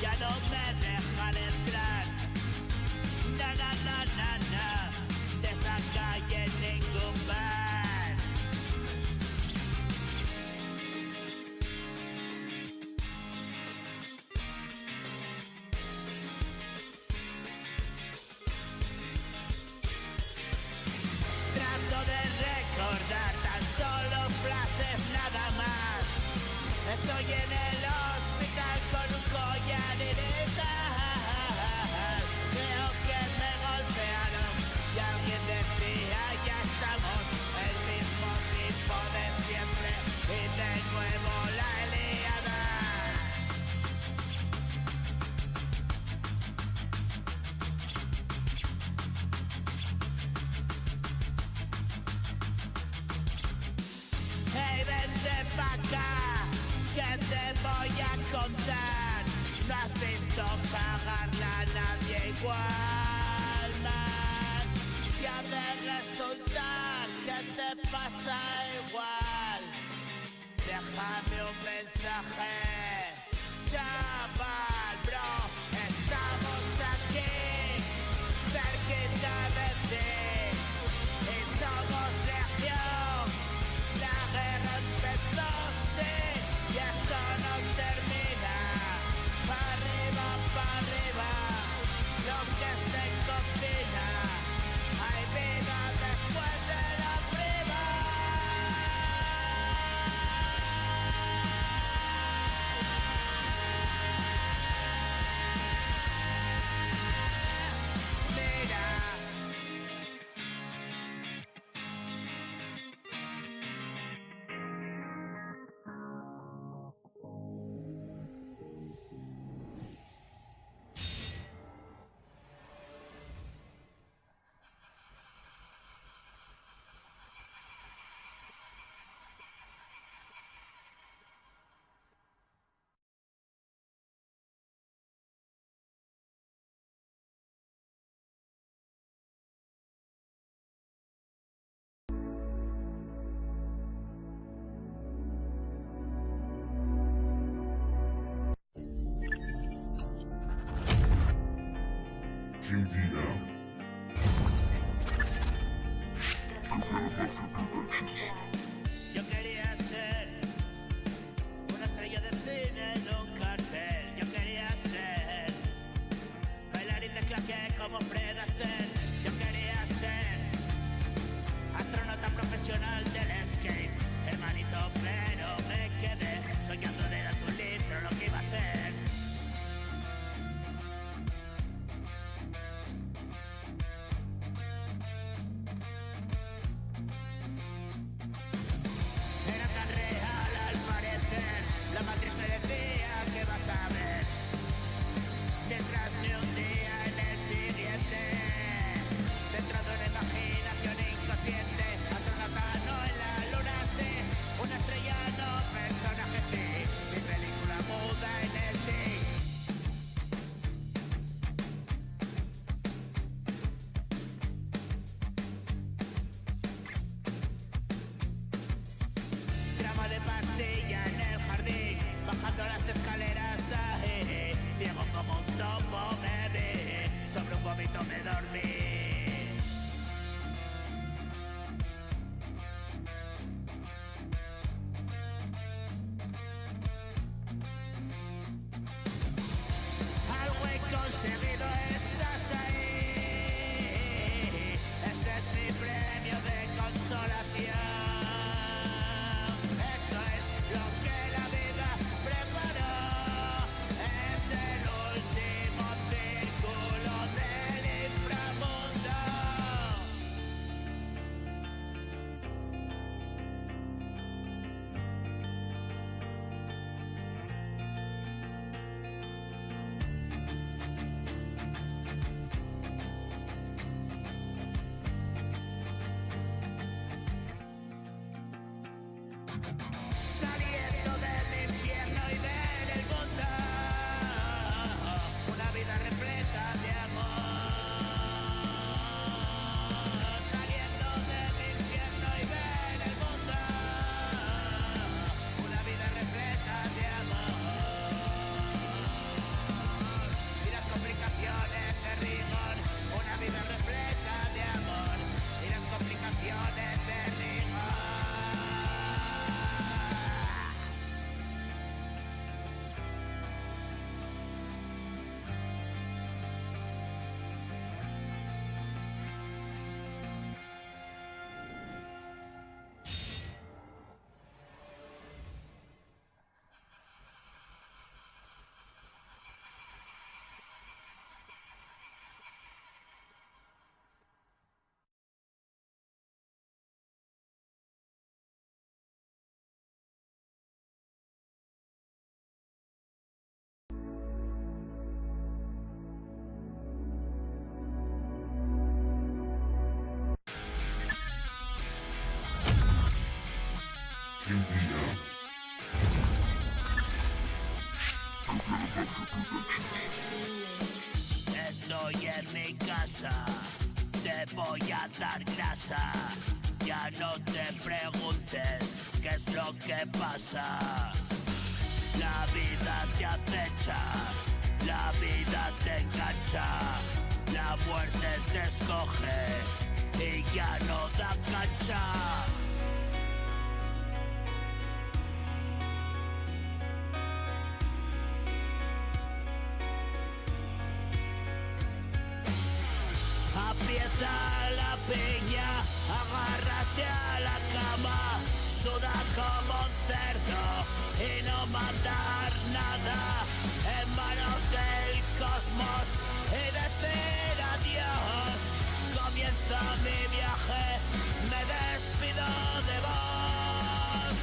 Ya no me dejan entrar. Na, na, na, na, na. De esa calle ningún bar. Trato de recordar tan solo frases nada más. Estoy en el hospital con un collar y creo que me golpearon y alguien decía ya estamos el mismo tipo de siempre y de nuevo la liada. Hey, vente pa' acá, que te voy a contar. No has visto pagarla a nadie igual, man. Si ha de resultar que te pasa igual, déjame un mensaje, chaval, bro. Estamos aquí, cerquita de ti, y somos legión. La guerra empezó, sí, y esto no termina. Pa' arriba, lo que se cocina. Hay vida después de la prima. Agua de pastilla en el jardín, bajando las escaleras, ciego como un topo me vi, sobre un vómito me dormí. Algo he conseguido, estás ahí. Este es mi premio de consolación. Esto es lo que la vida preparó. Es el último círculo del inframundo. Saliendo del infierno y ver el mundo, una vida repleta de amor. Saliendo del infierno y ver el mundo, una vida repleta de amor. Y las complicaciones de rigor, una vida repleta de amor. Y las complicaciones de rigor. MDM. Confirmación Productions. Estoy en mi casa, te voy a dar grasa. Ya no te preguntes qué es lo que pasa. La vida te acecha, la vida te engancha, la muerte te escoge y ya no da cancha. Aprieta la piña, agárrate a la cama, suda como un cerdo y no mandar nada en manos del cosmos y decir adiós. Comienza mi viaje, me despido de vos.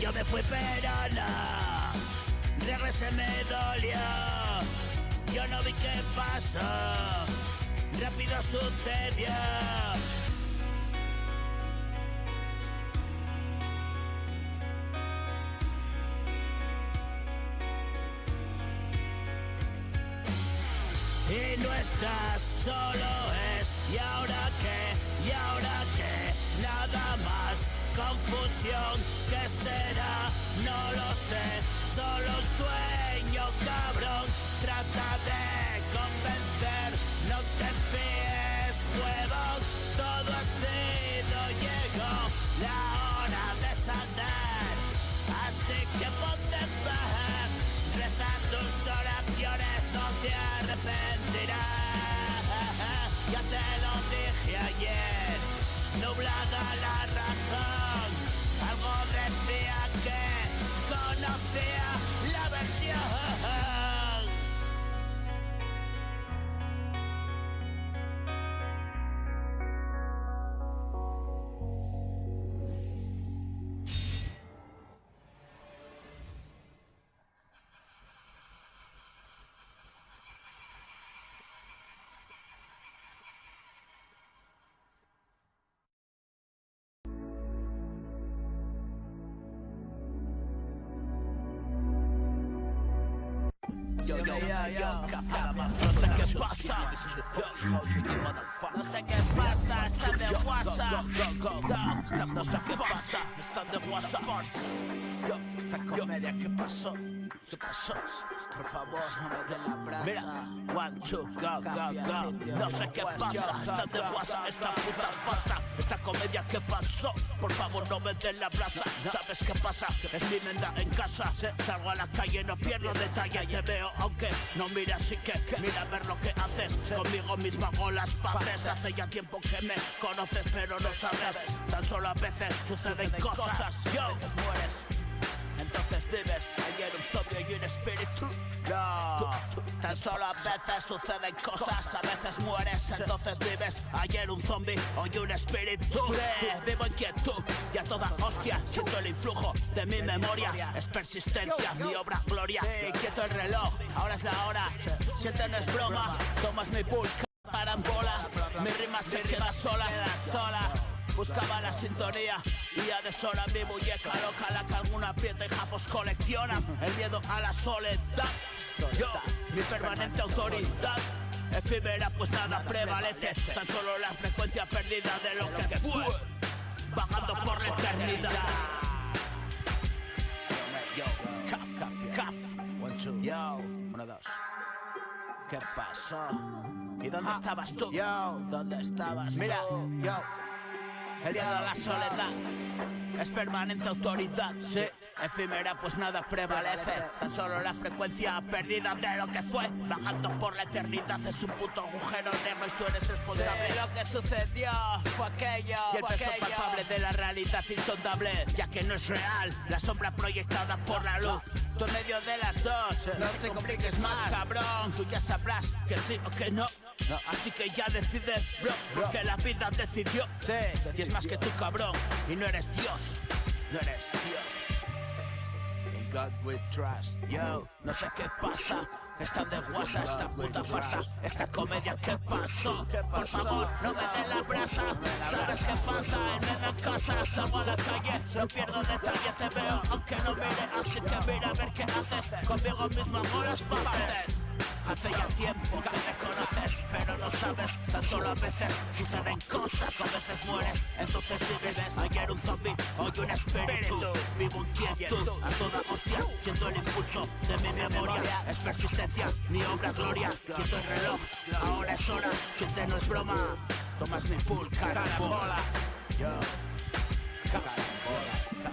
Yo me fui pero no, regresé me dolió. Yo no vi qué pasó, rápido sucedió. Y no estás, solo es, y ahora qué, nada más, confusión, ¿qué será? No lo sé, solo un sueño cabrón, trata de convencer, no te fíes, huevón, todo ha sido, llegó la hora de sanar, así que ponte en paz, reza tus oraciones o te arrepentirás, ya te lo dije ayer, nublada la razón, algo decía que conocía la versión. No sé qué pasa. No sé qué pasa, están de WhatsApp. No sé qué pasa, están de WhatsApp. Esta comedia, ¿qué pasó? ¿Qué pasó? Por favor, no me den la brasa. Mira, 1, 2, go. No sé qué pasa, están de WhatsApp. Esta puta farsa, esta comedia, ¿qué pasó? Por favor, no me den la brasa. ¿Sabes qué pasa? Es mi menda en casa. Salgo a la calle, no pierdo detalle. Te veo, aunque no mira, así que mira a ver lo que haces. Conmigo mismo hago las paces. Hace ya tiempo que me conoces, pero no sabes. Tan solo a veces suceden cosas. Yo, a veces mueres, entonces vives. Ayer un zombie y un espíritu. No, tan solo a veces suceden cosas. A veces mueres, entonces vives. Ayer un zombie, hoy un espíritu. Vivo en quietud y a toda hostia siento el influjo de mi memoria. Es persistencia, mi obra gloria. Quieto el reloj, ahora es la hora. Siente, no es broma. Tomas mi pulca, parambola. Mi rima se queda sola. Buscaba la sintonía y ya de sola mi muñeca loca, la que alguna pieza y japos colecciona. El miedo a la soledad, yo, mi permanente autoridad. Efímera pues nada prevalece, tan solo la frecuencia perdida de lo que fue, vagando por la eternidad. Caf, 1, 2, yo, 1, 2. ¿Qué pasó? ¿Y dónde estabas tú? Yo, ¿dónde estabas tú? Mira, yo. El miedo a la soledad es permanente autoridad, sí. Efímera pues nada prevalece, tan solo la frecuencia perdida de lo que fue, vagando por la eternidad. Es un puto agujero negro y tú eres responsable. Sí. Lo que sucedió fue aquello. Y el peso palpable de la realidad insondable, ya que no es real la sombra proyectada por la luz. Tú en medio de las dos, no te compliques más, cabrón. Tú ya sabrás que sí o que no. Así que ya decide, bro, porque la vida decidió. Sí, y es más que tú, cabrón, y no eres Dios. No eres Dios. In God we trust. Yo, no sé qué pasa. Están de WhatsApp, esta puta farsa. Esta comedia, ¿qué pasó? Por favor, no me den la brasa. ¿Sabes qué pasa? En medio de casa, salgo a la calle, no pierdo detalle, te veo, aunque no mire. Así que mira a ver qué haces. Conmigo mismo hago las paces. Hace ya tiempo que me conoces, pero no sabes, tan solo a veces suceden cosas. A veces mueres, entonces vives. Ayer un zombie, hoy un espíritu. Vivo en quietud, a toda hostia. Siento el impulso de mi memoria. Es persistencia, mi obra gloria. Quito el reloj, ahora es hora. Siente, no es broma. Tomas mi pool, carambola. Yo, carambola.